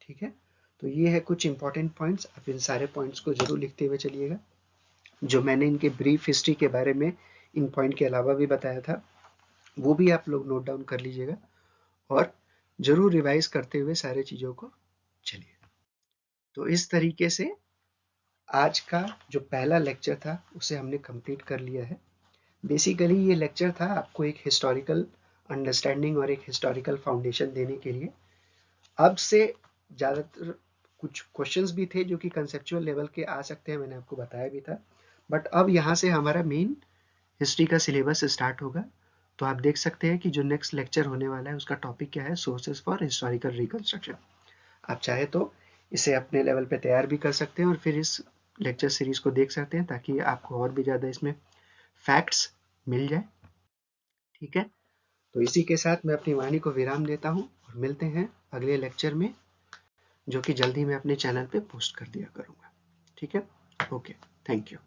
ठीक है, तो ये है कुछ इंपॉर्टेंट पॉइंट्स। आप इन सारे पॉइंट्स को जरूर लिखते हुए चलिएगा। जो मैंने इनके ब्रीफ हिस्ट्री के बारे में इन पॉइंट के अलावा भी बताया था, वो भी आप लोग नोट डाउन कर लीजिएगा और जरूर रिवाइज करते हुए सारे चीजों को चलिए। तो इस तरीके से आज का जो पहला लेक्चर था उसे हमने कंप्लीट कर लिया है। बेसिकली ये लेक्चर था आपको एक हिस्टोरिकल अंडरस्टैंडिंग और एक हिस्टोरिकल फाउंडेशन देने के लिए। अब से ज़्यादातर कुछ क्वेश्चंस भी थे जो कि कंसेप्चुअल लेवल के आ सकते हैं, मैंने आपको बताया भी था। बट अब यहाँ से हमारा मेन हिस्ट्री का सिलेबस स्टार्ट होगा। तो आप देख सकते हैं कि जो नेक्स्ट लेक्चर होने वाला है उसका टॉपिक क्या है? Sources for historical reconstruction. आप चाहे तो इसे अपने लेवल पे तैयार भी कर सकते हैं और फिर इस लेक्चर सीरीज को देख सकते हैं ताकि आपको और भी ज़्यादा इसमें फैक्ट्स मिल जाए। ठीक है, तो इसी के साथ मैं अपनी वाणी को विराम देता हूँ और मिलते हैं अगले लेक्चर में, जो कि जल्दी मैं अपने चैनल पे पोस्ट कर दिया करूँगा। ठीक है, ओके, थैंक यू।